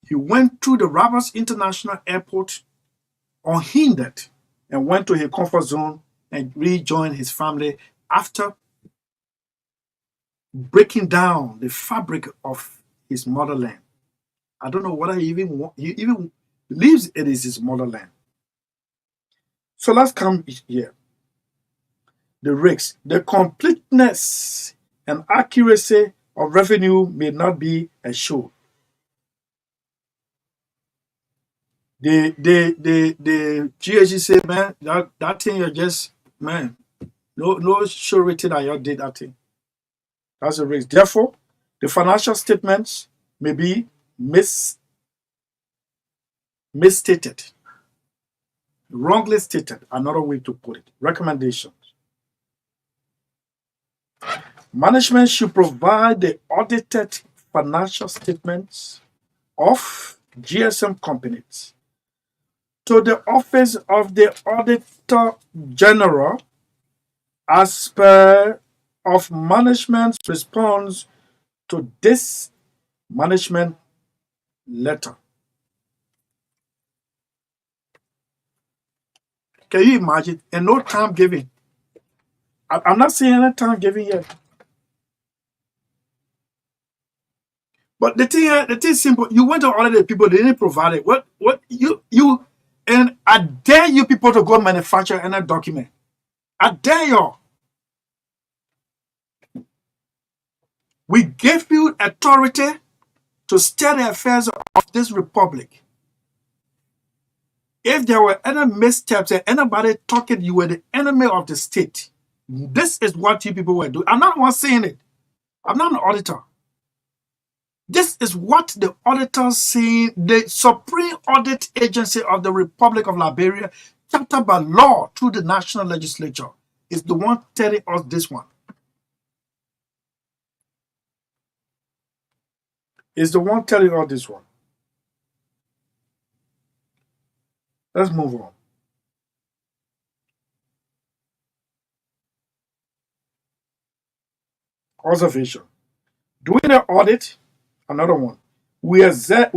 He went to the Rabat International Airport unhindered and went to his comfort zone and rejoined his family after breaking down the fabric of his motherland. I don't know whether he even believes it is his motherland. So let's come here. The risks, the completeness and accuracy of revenue may not be assured. The GHG say, man, that thing you're just, man, no surety that you did that thing. That's a risk. Therefore, the financial statements may be misstated, wrongly stated, another way to put it. Recommendations. Management should provide the audited financial statements of GSM companies to the Office of the Auditor General as per of management's response to this management letter. Can you imagine? And no time given. I'm not saying any time given yet. But the thing is simple. You went to audit the people, they didn't provide it. What you and I dare you people to go manufacture any document. I dare you. We gave you authority to steer the affairs of this republic. If there were any missteps and anybody talking, you were the enemy of the state. This is what you people were doing. I'm not one saying it. I'm not an auditor. This is what the auditors saying, the Supreme Audit Agency of the Republic of Liberia, chartered by law through the national legislature, is the one telling us this one. Is the one telling us this one. Let's move on. Observation. Doing an audit, another one. We observe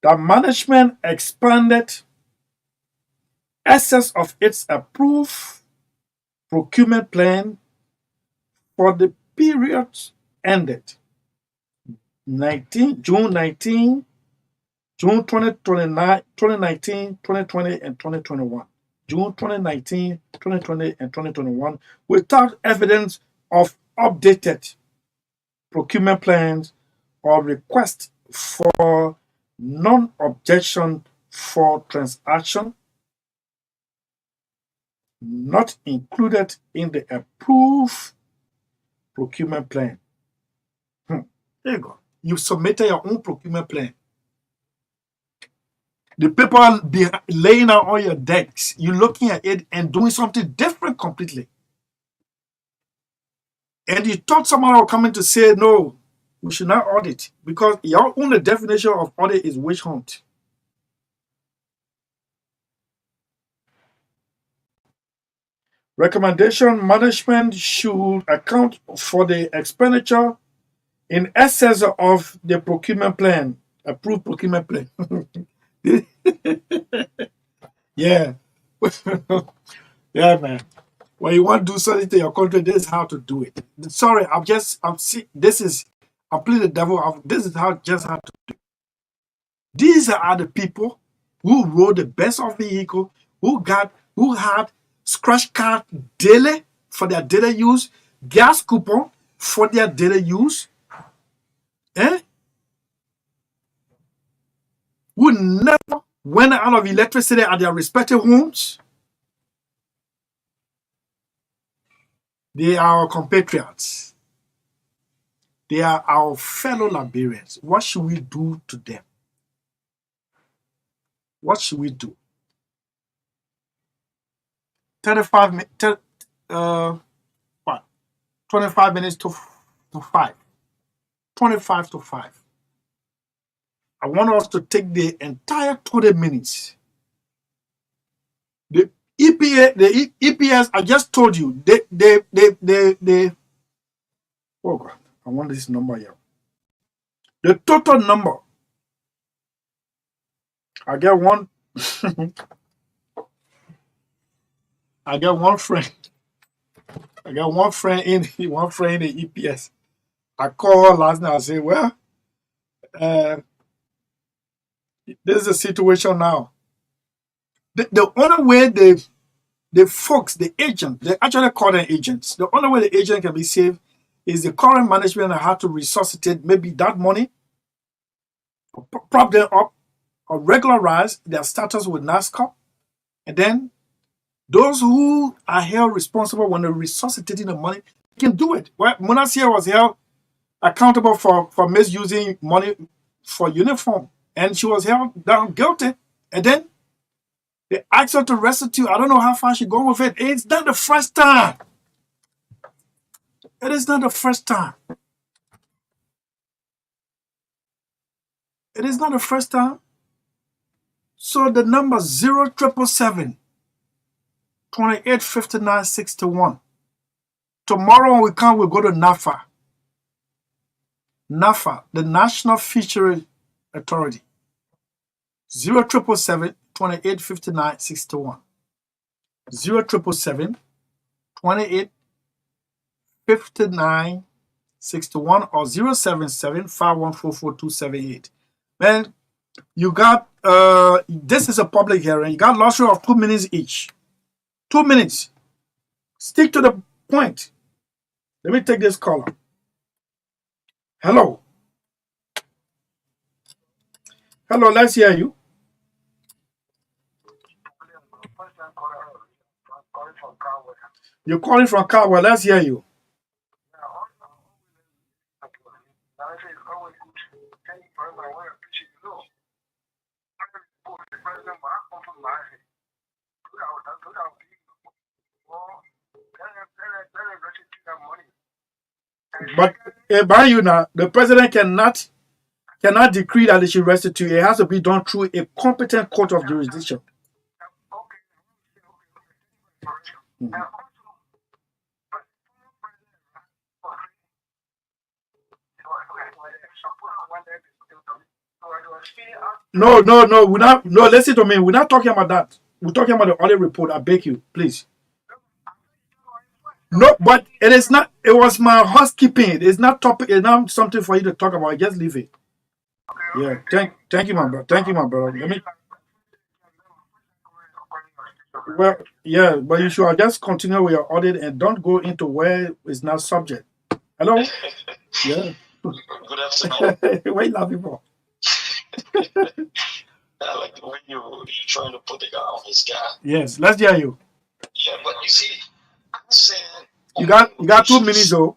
that management expanded excess of its approved procurement plan for the period ended June 2019, 2020, and 2021. June 2019, 2020, and 2021 without evidence of updated procurement plans or request for non-objection for transaction not included in the approved procurement plan. There you go. You submitted your own procurement plan. The paper be laying out on your decks. You're looking at it and doing something different completely. And you thought someone will come in to say, no, we should not audit, because your only definition of audit is witch hunt. Recommendation: management should account for the expenditure in excess of the procurement plan, approved procurement plan. Yeah. Yeah, man. When you want to do something to your country, this is how to do it. Sorry, I'm playing the devil. This is how to do it. These are the people who rode the best of vehicle, who had scratch card daily for their daily use, gas coupon for their daily use, who never went out of electricity at their respective homes. They are our compatriots. They are our fellow Liberians. What should we do to them? What should we do? 35 minutes, what? 25 minutes to 5. 25 to 5. I want us to take the entire 20 minutes. The EPS, I just told you, oh God, I want this number here. The total number, I get one, I got one friend. I got one friend in the EPS. I called her last night. I said, well, this is the situation now. The only way the folks, the agent, they actually call them agents. The only way the agent can be saved is the current management have to resuscitate maybe that money, prop them up, or regularize their status with NASCAR. And then those who are held responsible when they're resuscitating the money can do it. Well, Munasia was held accountable for misusing money for uniform, and she was held down guilty. And then they asked her to restitute. I don't know how far she go with it. It's not the first time. It is not the first time. It is not the first time. So the number 0777 2859 61. Tomorrow when we come, we'll go to NAFA. NAFA, the National Fishery Authority. 0777 2859 61. 0777 2859 61 or 077 5144278. Man, you got this is a public hearing. You got luxury of 2 minutes each. 2 minutes. Stick to the point. Let me take this caller. Hello. Hello, let's hear you. You're calling from Cowell. Let's hear you. But by you now, the president cannot decree that it should restitute. It has to be done through a competent court of jurisdiction. Mm-hmm. No. We're not. No, listen to me. We're not talking about that. We're talking about the audit report. I beg you, please. No, but it is not. It was my housekeeping. It's not topic. It's not something for you to talk about. Just leave it. Yeah. Thank you, my brother. Thank you, my brother. Let me. Well, yeah, but you should just continue with your audit and don't go into where it's not subject. Hello. Yeah. Good afternoon. What are you laughing for? Like when you're trying to put the guy on his guy. Yes, let's hear you. Yeah, but you see, I'm saying you got 2 minutes though.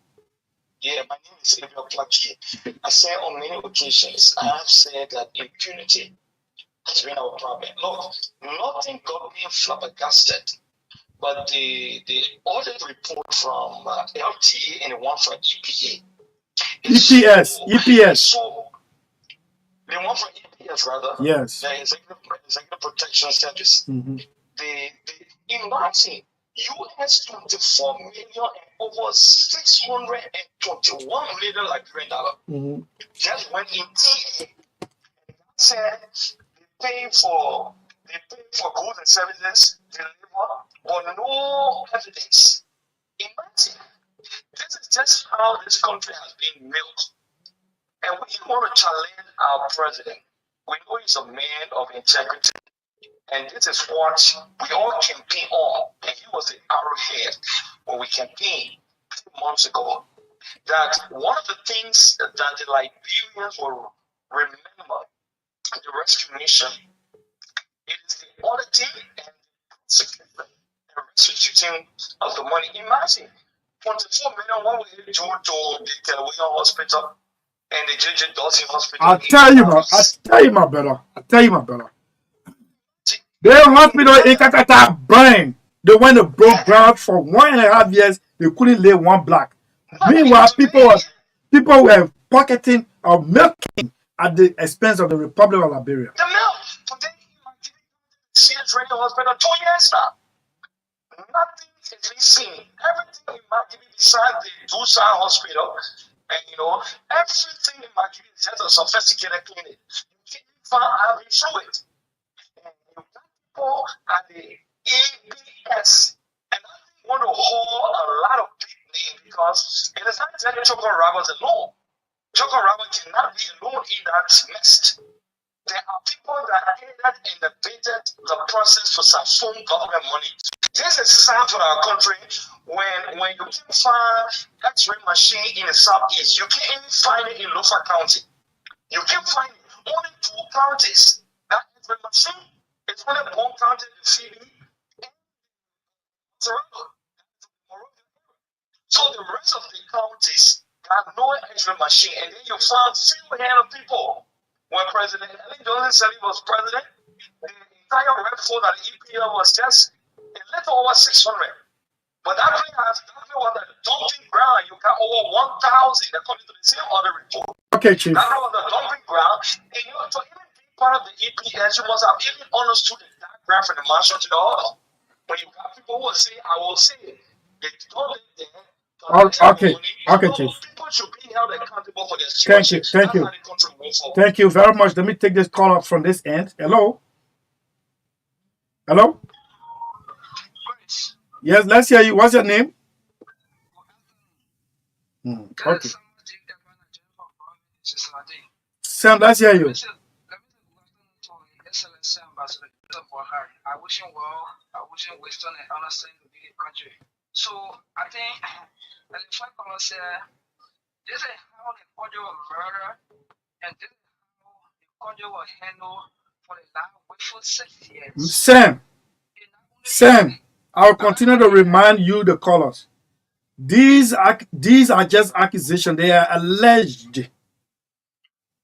Yeah, my name is Abel Plaki. I said on many occasions, I have said that impunity has been our problem. Look, nothing got me flabbergasted, but the audit report from LTA and the one from EPA. EPS. So, the one from EPS, rather. Yes. The Executive Protection Service. Mm-hmm. Imagine US 24 million and over 621 million Liberian dollar. Mm-hmm. Just went in TA. Said they pay for goods and services delivered, but no evidence. Imagine. This is just how this country has been milked. And we want to challenge our president. We know he's a man of integrity. And this is what we all campaign on. And he was the arrowhead when we campaigned a few months ago. That one of the things that the Liberians will remember the rescue mission, it is the auditing and restituting of the money. Imagine 24 million, what will you do to the Telewian Hospital and the JJ Dawson Hospital? I tell you, my brother. The hospital in Kakata burned. They went to broke ground for 1.5 years. They couldn't lay one block. Meanwhile, people were pocketing or milking at the expense of the Republic of Liberia. The milk. Today, CS Radio Hospital 2 years now. Nothing is being seen. Everything in Magdalene besides the Saah Hospital, and everything in Magdalene is just a sophisticated clinic. You can't find having through it. And you got people at the ABS. And I want to hold a lot of big names because it is not exactly Choco Roberts alone. Choco Roberts cannot be alone in that mess. There are people that aided and debated the process for some phone government money. This is sad for our country when you can find X-ray machine in the southeast. You can't even find it in Lofa County. You can find it only 2 counties. That X-ray machine is only one county in the city and Toronto. So the rest of the counties got no X-ray machine, and then you found few hand of people. When President Sellee was president, the entire workforce at the EPL was just a little over 600. But that place was a dumping ground. You got over 1,000 according to the same other report. Okay, Chief. That was a dumping ground. And to even be part of the EPS, you must have even understood the diagram from the marshal to the order. When you got people who will say, I will say, they don't live there. Okay, Chief. People should be held accountable for their stewardship. Thank you. Thank you very much. Let me take this call up from this end. Hello? Yes, let's hear you. What's your name? Okay. Sam, let's hear you. I wish him well. I wish him wisdom and understanding to be the country. So I think the fact was this is how the country was murdered, and this is how the country was handled for the last 6 years. Sam, I'll continue to remind you, the callers. These are just accusations. They are alleged.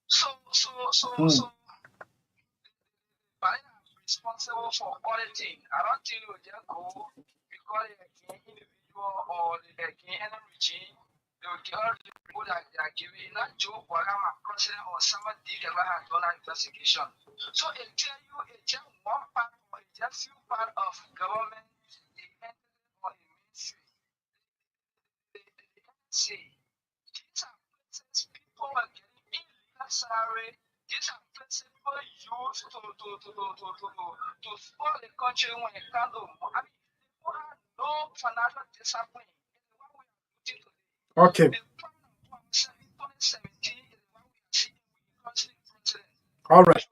So responsible for auditing. I don't think we just go because they're individual or they're any regime. They will get all the people that they are giving. Not Joe Guarama, president, or somebody that has done an investigation. So it tell you it's just one part or it's just few part of government, the entity or the ministry. They say these are places people are getting illegal salary. These are places people use to spoil the country when it comes to. I mean, people have no financial discipline. Okay. All right.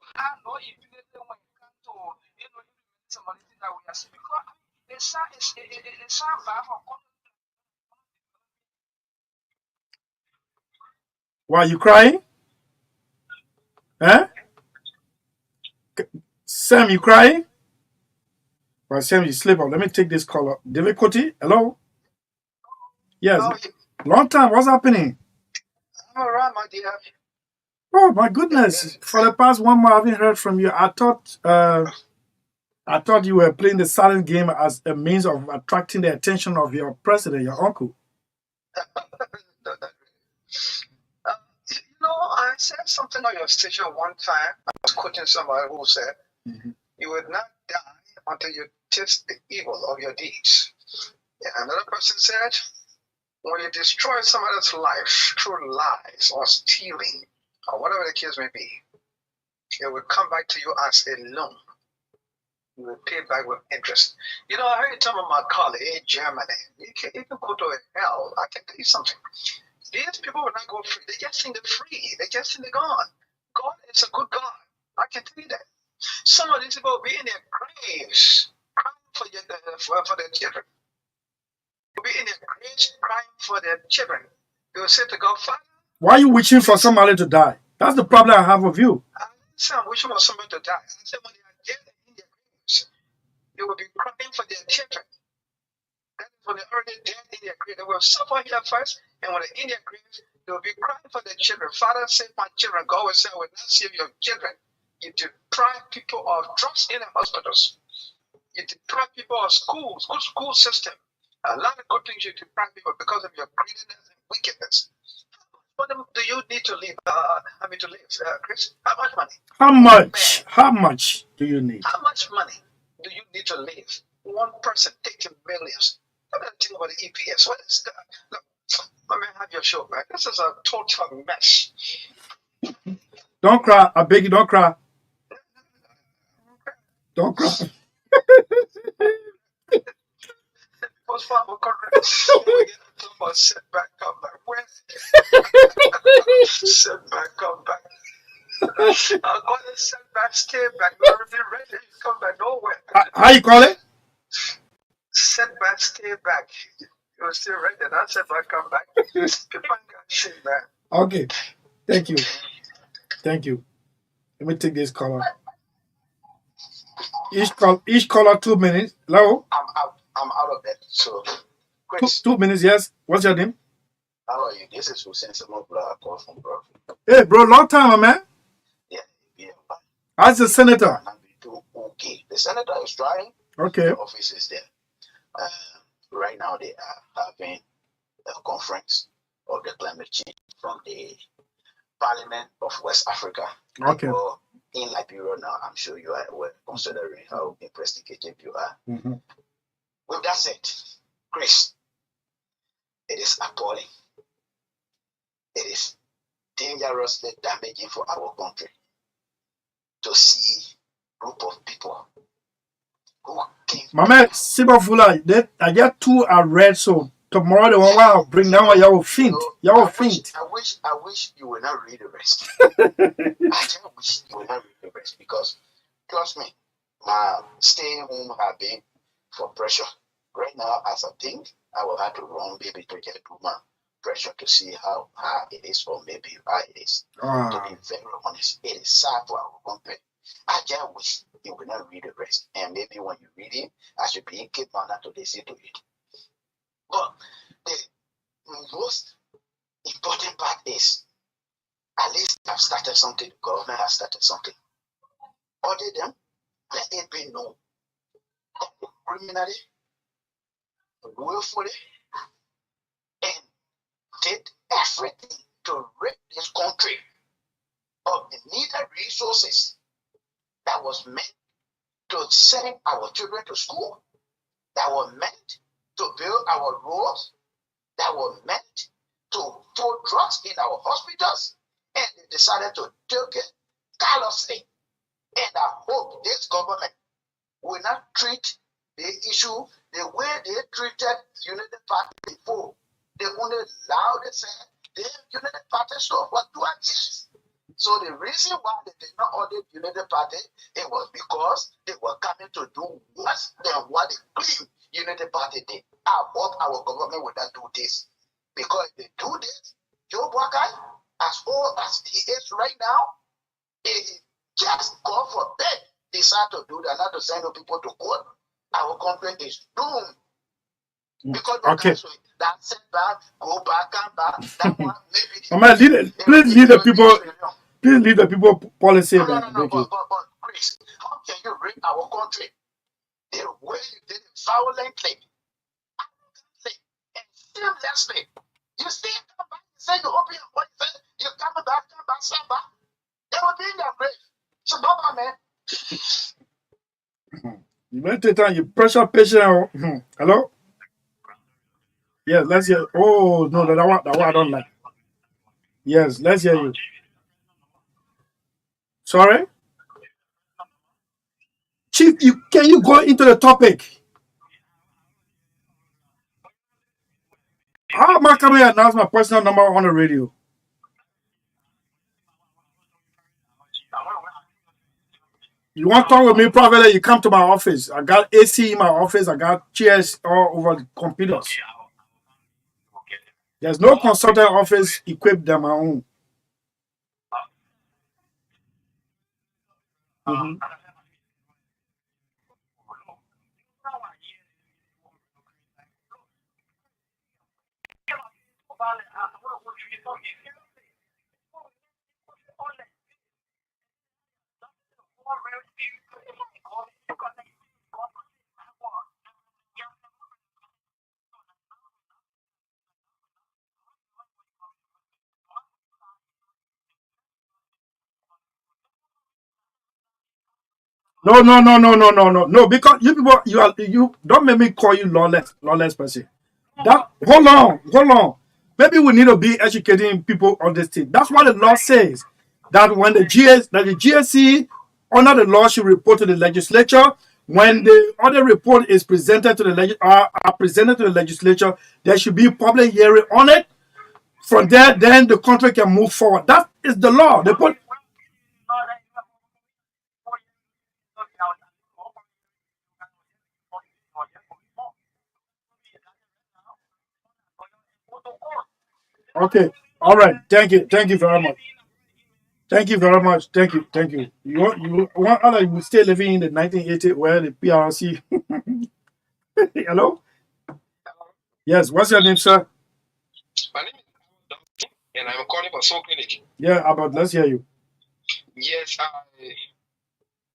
Why are you crying? Huh? Sam, you crying? Well, Sam, you sleep up. Let me take this call up. David Kuti, hello? Yes. Long time. What's happening? I'm all right, my dear. Oh, my goodness. For the past 1 month, I haven't heard from you. I thought you were playing the silent game as a means of attracting the attention of your president, your uncle. I said something on your station one time. I was quoting somebody who said, you would not die until you taste the evil of your deeds. And another person said, when you destroy somebody's life through lies or stealing or whatever the case may be, it will come back to you as a loan. You will pay back with interest. I heard you tell my colleague in Germany, you can go to hell. I can tell you something. These people will not go free. They just think they're free. They just think they're gone. God is a good God. I can tell you that. Some of these people will be in their graves crying for their children. Will be in their graves crying for their children. They will say to God, Father, why are you wishing for somebody to die? That's the problem I have with you. I'm wishing for somebody to die. I said, when they are dead in their graves, they will be crying for their children. That is when they're already dead in their grave, they will suffer here first, and when they're in their graves, they will be crying for their children. Father, save my children. God will say, I will not save your children. You deprive people of drugs in the hospitals. You deprive people of schools, good school system. A lot of good things you deprive people because of your greediness and wickedness. What do you need to live? Chris? How much money? How much? How much do you need? How much money do you need to live? One person taking millions. I'm going to think about the EPS. What is that? Look, my man, have your show, man. This is a total mess. Don't cry. I beg you, don't cry. Don't cry. Post farmer correct. We get to talk about setback, comeback. Where? Setback, comeback. I'm going to setback, stay back. Never been ready. Come back nowhere. How you call it? Setback, stay back. You're still ready. That's setback, come back. People ain't got shit, man. Okay. Thank you. Thank you. Let me take this color. Each color 2 minutes. Hello? I'm out of bed. So, Chris. 2 minutes, yes. What's your name? How are you? This is Hussein Samobla, call from bro. Hey, bro, long time, my man. Yeah. How's the senator? Okay. The senator is trying. Okay. The office is there. Right now, they are having a conference of the climate change from the Parliament of West Africa. Okay. People in Liberia now, I'm sure you are aware, considering how investigative you are. Mm-hmm. With that said, Chris, it is appalling. It is dangerously damaging for our country to see a group of people who came. My man, Sibafula, I get 2 are red, so tomorrow the one I'll bring down what you will faint. You will faint. I wish you will not read the rest. I just wish you will not read the rest because, trust me, my staying home have been for pressure. Right now, as I think, I will have to run maybe to get to my pressure to see how high it is or maybe how it is. To be very honest, it is sad for our country. I just wish you will not read the rest. And maybe when you read it, I should be in Cape Manor to listen to it. But the most important part is at least I've started something. The government has started something. Other than let it be known that criminally, willfully, and did everything to rid this country of the needed resources that was meant to send our children to school, that were meant to build our roads, that were meant to put drugs in our hospitals, and they decided to take it callously. And I hope this government will not treat the issue the way they treated Unity Party before. They only allowed it, said the Unity Party stuff for 12 years. So the reason why they did not audit Unity Party, it was because they were coming to do worse than what they claimed Unity Party did. I hope our government will not do this. Because if they do this, Joe Boakai, as old as he is right now, he just God forbid decide to do that, not to send the people to court. Our country is doomed. Because that setback, go back and back, that one maybe. Please lead the people. Please lead the people policy. No, but Chris, how can you rid our country the way you did it violently, and shamelessly? You still come back and say you open your voice, you come back, stand back. They will be in their grave. So, Baba, man. You better take time. You pressure patient. Hello? Yes, let's hear. Oh, no, that one I don't like. Yes, let's hear you. Sorry? Chief, can you go into the topic? How am I coming to announce my personal number on the radio? You want to talk with me privately, you come to my office. I got AC in my office. I got chairs all over the computers. There's no consultant office equipped than my own. Mm-hmm. No, no, no, no, no, no, no, no. Because you people, you don't make me call you lawless person. That hold on. Maybe we need to be educating people on this thing. That's what the law says. That when the GSC under the law should report to the legislature. When the other report is presented to the are presented to the legislature, there should be public hearing on it. From there, then the country can move forward. That is the law. They put. Okay. All right. Thank you. Thank you very much. Thank you very much. Thank you. Thank you. You want other you still living in the 1980 where the PRC. Hello? Yes. What's your name, sir? My name is Dustin, and I'm calling for Soul Clinic. Yeah, about let's hear you. Yes,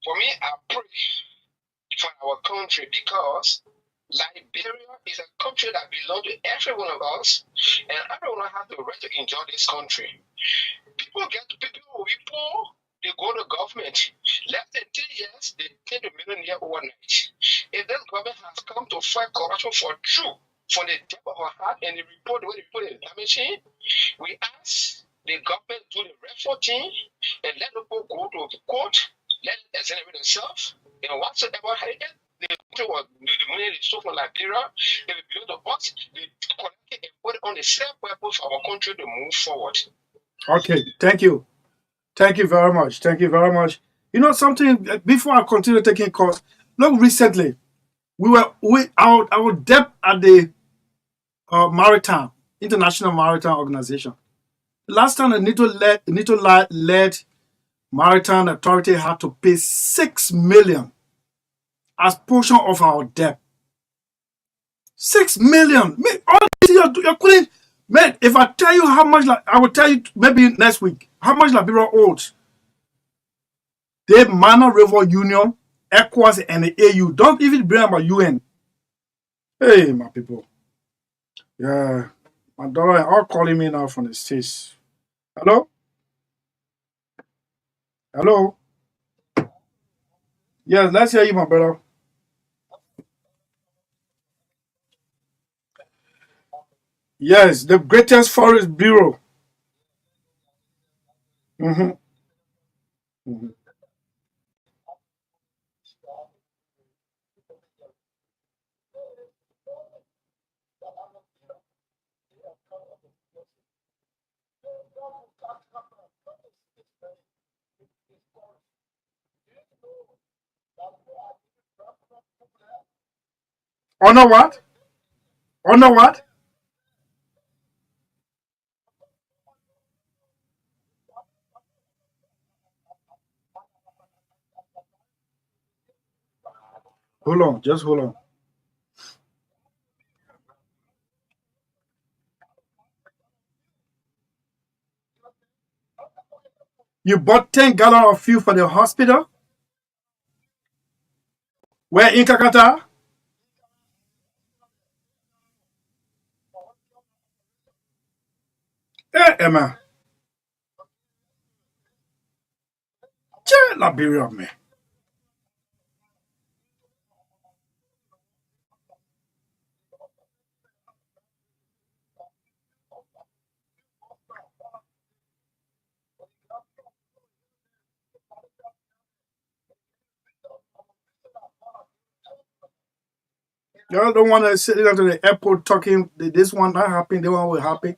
for me, I pray for our country because Liberia is a country that belongs to every one of us, and everyone has the right to enjoy this country. People poor, they go to government. Less than 3 years, they take a millionaire overnight. If this government has come to fight corruption for true, from the depth of our heart, and the report, the way they put it in the machine, we ask the government to do the reform thing and let people go to court, let them exonerate themselves, and whatsoever happened, the money they stole from Liberia, if it belongs to us, they collect it and put it on the same purpose for our country to move forward. Okay, thank you. Thank you very much. Thank you very much. You know something, before I continue taking calls, look, recently, our debt at the International Maritime Organization. Last time the NATO-led Maritime Authority had to pay $6 million as portion of our debt. $6 million. All this you're couldn't. Man, if I tell you how much, I will tell you maybe next week how much Liberia owes. The Minor River Union, ECOWAS, and the AU. Don't even bring about UN. Hey, my people. Yeah, my daughter are all calling me now from the States. Hello? Hello? Yes, let's hear you, my brother. Yes, the greatest forest bureau. Mm-hmm. Mm-hmm. Honor what? Honor what? Hold on, just hold on. You bought 10 gallons of fuel for the hospital? Where in Kakata? Eh, Emma. Che, Liberia, man. Y'all don't want to sit down to the airport talking. This one not happy. This one will happen.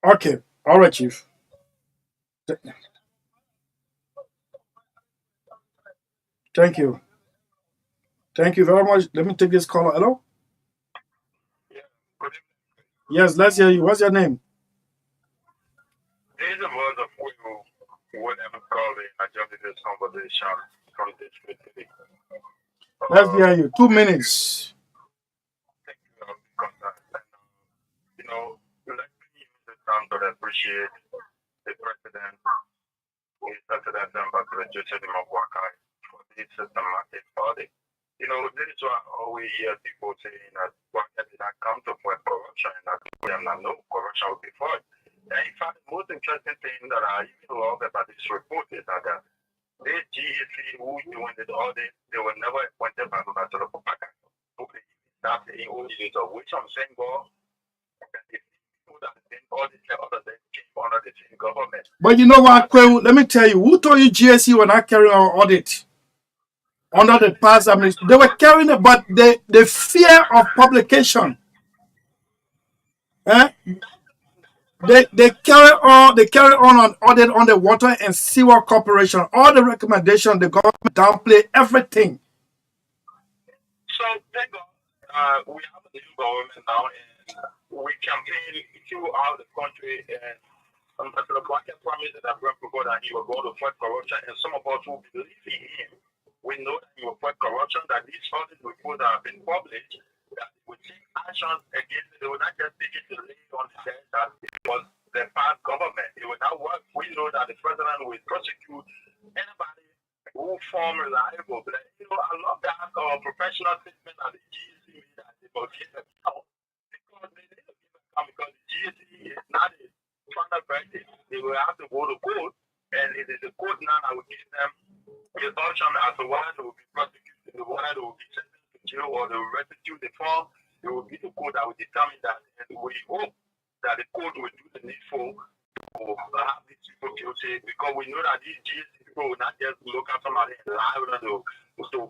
Okay. All right, Chief. Thank you. Thank you very much. Let me take this caller. Hello? Yes, let's hear you. What's your name? This is the word of Fuego. whatever call it, I just did this conversation from this city. Let's hear you. 2 minutes. You know, let me use this time to appreciate the president, His Excellency Ambassador Joseph Dimokwakai, for this systematic audit. You know, this is why I always hear people saying that why did not come to fight corruption and that them not know corruption will be fought. And in fact, the most interesting thing that I even love about this report is that this GEC who doing this audit, they were never appointed by Ambassador Kupaka. Okay, that's the only reason which I'm saying, well, but you know what, Kwewu, let me tell you, who told you GSE were not carrying our audit under the past administration? They were carrying it, but the fear of publication, they carry on an audit on the Water and Sewer Corporation. All the recommendations, the government downplay everything. So thank God, we have a new government now, and we campaign throughout the country, and Ambassador Blanket promised that he will go to fight corruption, and some of us who believe in him, we know that he will fight corruption, that these audit reports that have been published, that he will take actions against it. They will not just take it to lay on the desk that it was the past government. It will not work. We know that the president will prosecute anybody who form reliable. But, you know, I love that professional statement that the GEC made that they will give account. Because they need to give account because the GEC is not a final verdict. They will have to go to court, and it is the court now that will give them the option as to whether they will be prosecuted, whether they will be sentenced to jail, or they will restitute the form. It will be the court that will determine that, and we hope that the court will do the needful to have these people guilty, because we know that these GSC people will not just look at somebody and lie with them to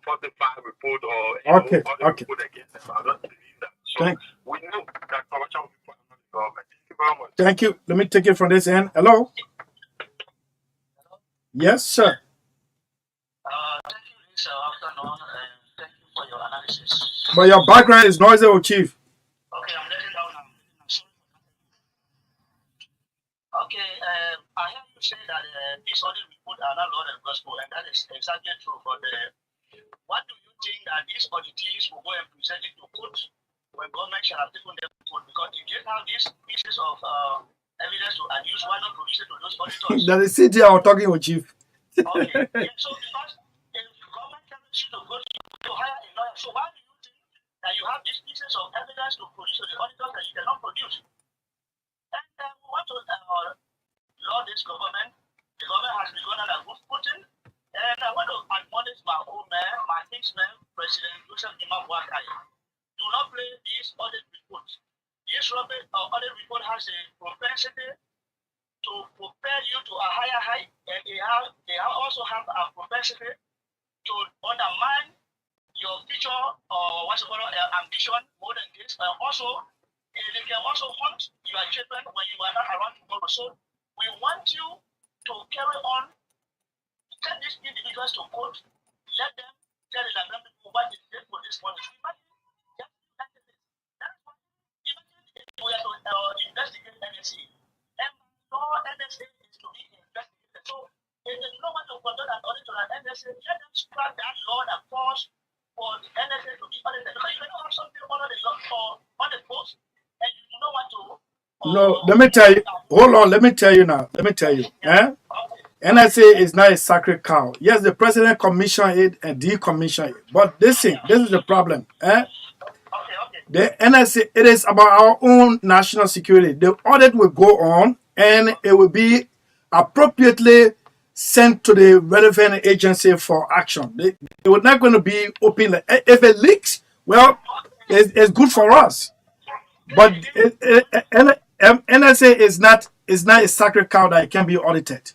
falsify report or report against them. I don't believe that. So we know that corruption will be put on the government. Thank you very much. Thank you. Let me take it from this end. Hello? Yes, sir. Thank you this afternoon, and thank you for your analysis. But your background is noisy, Chief. Okay, I'm letting down now. Okay, I hear you say that this audit report are not Lord and Gospel, and that is exactly true. But what do you think that these auditees will go and present it to court when government shall have taken them to court? Because if they have these pieces of evidence to adduce, why not produce it to those auditors? That is CJ I was talking with Chief. Okay, yeah, so because if government tells you to go to hire a lawyer, so why do you think that you have these pieces of evidence to produce to the auditors that you cannot produce? And we want to law this government. The government has begun on a good footing, and I want to admonish my own man, my kinsman, President Joseph Dimokwakai. Do not play these audit reports. This audit report has a propensity to prepare you to a higher height, and they also have a propensity to undermine your future or what's called ambition more than this. Also, they can also hunt your children when you are not around tomorrow. So we want you to carry on, take these individuals to court, let them tell the Nigerian people what is did for this money. Imagine if we are to investigate NSA, and no NSA is to be investigated. So if they don't want to conduct an audit on an NSA, let them scrap that law that calls for the NSA to be audited. Because you cannot have something under the law or on the post, and you do not want to. No, let me tell you. Hold on, let me tell you now. Let me tell you. NSA is not a sacred cow. Yes, the president commissioned it and decommissioned it. But listen, this is the problem. The NSA, it is about our own national security. The audit will go on and it will be appropriately sent to the relevant agency for action. They were not going to be open. If it leaks, well, it's good for us. But NSA is not a sacred cow that can be audited.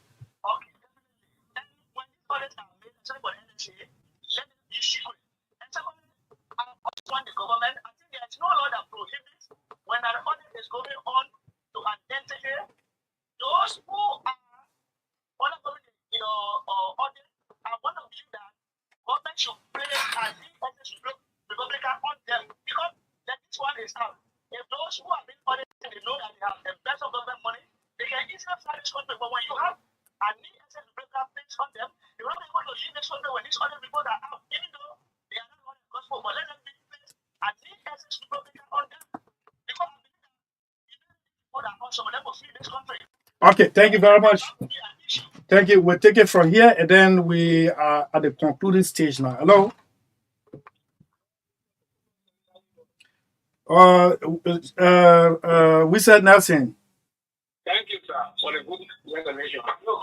The government, I think there is no law that prohibits when an audit is going on to identify those who are following your audit. I want to believe that government should place an Republican on them because this one is out. If those who have been audited, they know that they have the best of government money, they can easily fly this country. But when you have and need access to break up things on them, they will not be able to leave this country when these other people are out, even though they are not on the gospel, but let them be first and need access to break up on them. Because I believe that people that are some of them will flee this country. Okay, thank you very much. Thank you. We'll take it from here, and then we are at the concluding stage now. Hello. We said Nelson. Thank you, sir, for the good revelation. Look,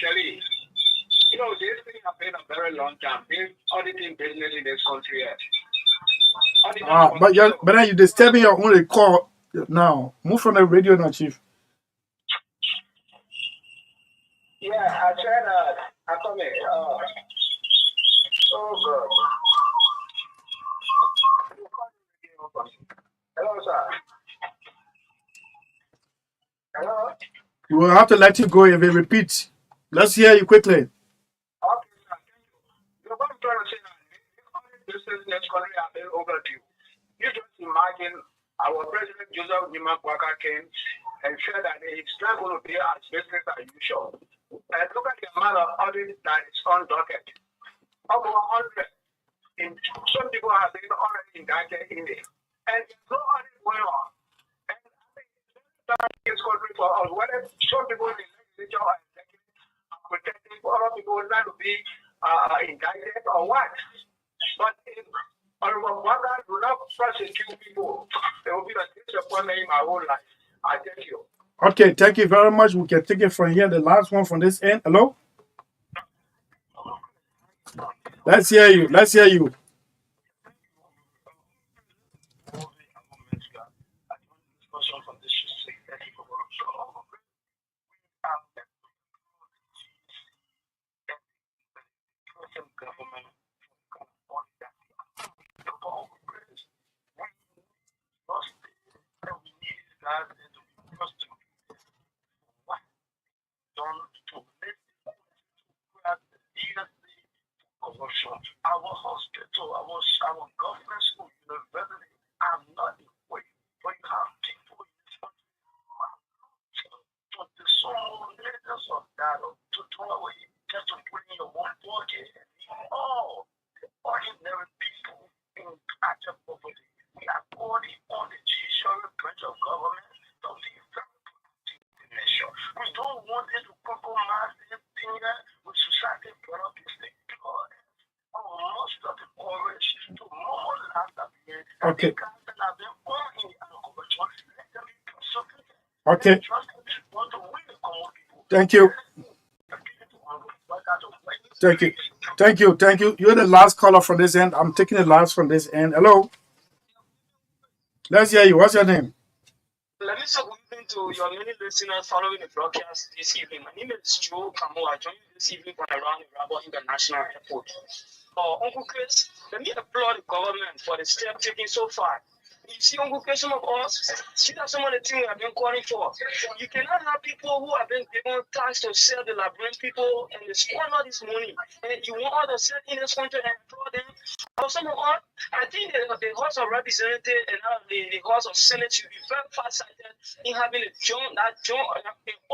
Sellee, you know, this thing has been a very long time. Been auditing business in this country yet. But then you disturbing your own record now. Move from the radio now, Chief. Yeah, I said, I come here. Oh, God. Hello, sir. Hello? We will have to let you go if you repeat. Let's hear you quickly. Okay, sir. You're going to say that this next country have been overdue. You just imagine our President Joseph Nima Kwaka came and said that it's not going to be as business as usual. And look at the amount of audit that is on docket. Over 100. Some people have been already indicted in it. And there's no audit going on. And I think this country for us, whether some people in the legislature are protecting other people not to be indicted or what. But if Honorable Waka do not prosecute people, there will be a disappointment in my whole life. I thank you. Okay, thank you very much. We can take it from here. The last one from this end. Hello? Let's hear you. Let's hear you. Our hospital, our government school, university, I'm not equating, but you have people in this country to disown letters of that, to throw away, just to put in your one pocket. Oh, the ordinary people in actual poverty. We are calling on the judicial branch of government to be very protective of the nation. We don't want them to compromise this thing with society product thing because most of the courage to more land that okay. Okay. Thank you. Thank you. Thank you. Thank you. You're the last caller from this end. I'm taking the last from this end. Hello. Let's hear you. What's your name? Let me say good evening to your many listeners following the broadcast this evening. My name is Joe Kamo. I joined you this evening from around the Rabo International Airport. Uncle Chris, let me applaud the government for the step taken so far. You see, Uncle Chris, some of us, see that some of the things we have been calling for. You cannot have people who have been given tax to sell the labyrinth people and they squander this money. And you want all to sell in this country and employ them. Some of us, I think the House of Representatives and the House of Senate should be very far-sighted in having an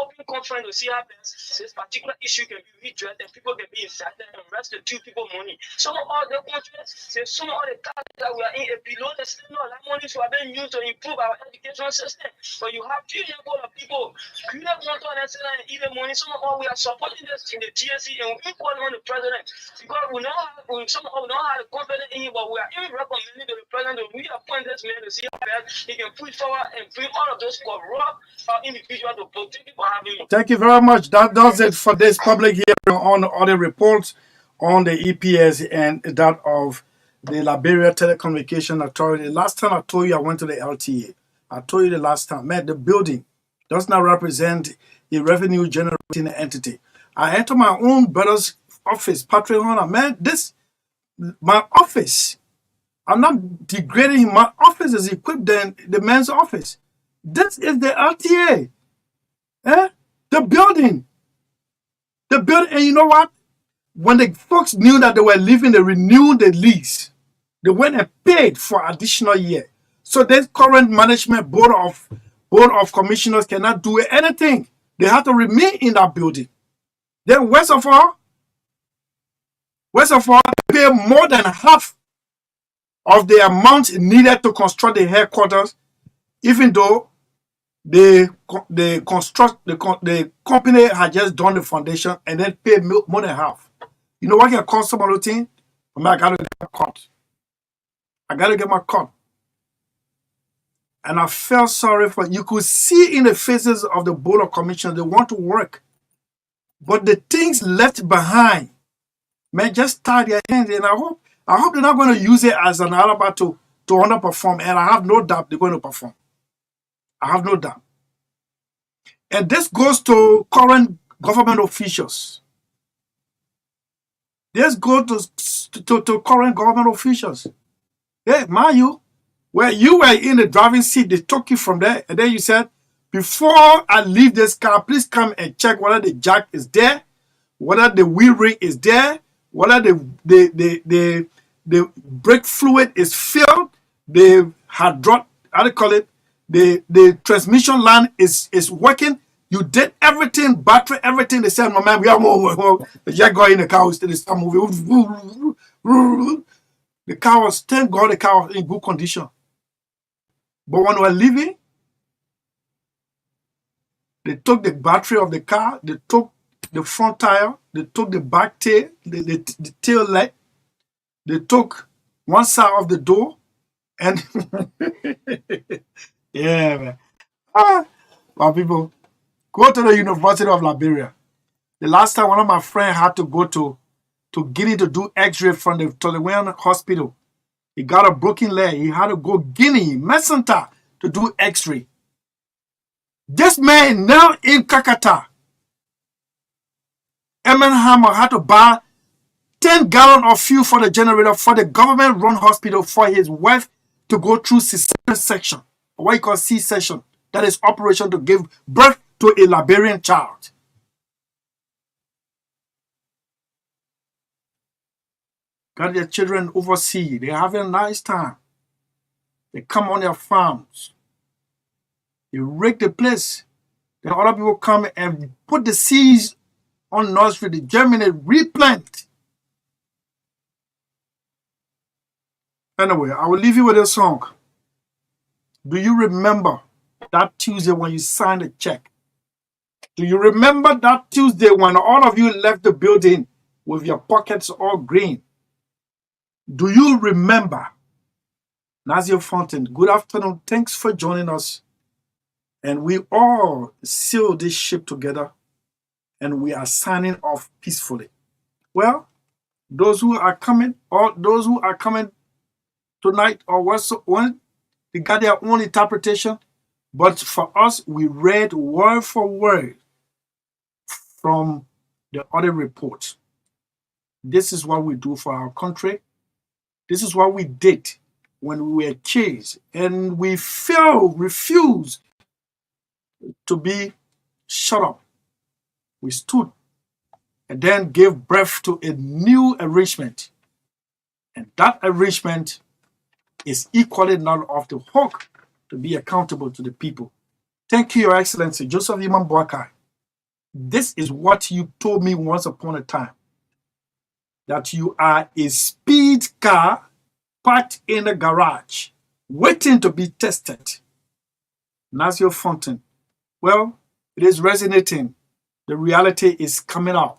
open conference to see how this particular issue can be redressed and people can be infected and restitute people money. Some of all the countries, some of all the tax that we are in below the standard of that money should have been used to improve our education system. But you have too many of people create one to understand and eat the money. Some of all we are supporting this in the GSC and we call on the president because we know how the confidence in him, but we are even recommending to the president to reappoint this man to see how best he can push forward and bring all of those corrupt individuals to protect people having. Thank you very much. That does it for this public hearing on the reports on the EPS and that of the Liberia Telecommunication Authority. Last time I told you I went to the LTA. I told you the last time, man, the building does not represent a revenue generating entity. I enter my own brother's office, Patrick Horner. Man, my office, I'm not degrading him. My office is equipped than the man's office. This is the LTA. The building. And you know what? When the folks knew that they were leaving, they renewed the lease. They went and paid for additional year. So this current management board of commissioners cannot do anything They have to remain in that building. Then worst of all, they pay more than half of the amount needed to construct the headquarters, even though the company had just done the foundation and then pay more than half. You know what can cost some other thing? I gotta get my cut. I gotta get my cut. And I felt sorry for you. Could see in the faces of the board of commissioners, they want to work. But the things left behind, man, just tie their hands. And I hope they're not going to use it as an alibi to underperform. And I have no doubt they're going to perform. I have no doubt. And this goes to current government officials. This goes to current government officials. Hey, mind you, where you were in the driving seat, they took you from there. And then you said, before I leave this car, please come and check whether the jack is there, whether the wheel ring is there, whether the brake fluid is filled, the hydraulic, how do you call it, the transmission line is working. You did everything, battery, everything. They said, no man, we are more. The jack got in the car, they start moving. The car was, thank God the car was in good condition. But when we were leaving, they took the battery of the car, they took the front tire, they took the back tail, the tail light, they took one side of the door, and yeah, man. My people, go to the University of Liberia. The last time one of my friends had to go to Guinea to do X-ray from the Toliwan hospital. He got a broken leg. He had to go Guinea, Mesenta, to do X-ray. This man now in Kakata, Eman Hammer had to buy 10 gallons of fuel for the generator for the government-run hospital for his wife to go through cesarean section, what you call C-section. That is operation to give birth to a Liberian child. Got their children overseas. They're having a nice time. They come on their farms. They rake the place. Then other people come and put the seeds on nursery. They germinate, replant. Anyway, I will leave you with a song. Do you remember that Tuesday when you signed a check? Do you remember that Tuesday when all of you left the building with your pockets all green? Do you remember? Nazio Fountain, good afternoon. Thanks for joining us. And we all seal this ship together and we are signing off peacefully. Well, those who are coming or those who are coming tonight or when they got their own interpretation, but for us, we read word for word from the other reports. This is what we do for our country. This is what we did when we were chased and we refused to be shut up. We stood and then gave birth to a new arrangement. And that arrangement is equally not off the hook to be accountable to the people. Thank you, Your Excellency, Joseph Iman Boakai. This is what you told me once upon a time, that you are a speed car parked in a garage, waiting to be tested. Nazio Fountain. Well, it is resonating. The reality is coming out.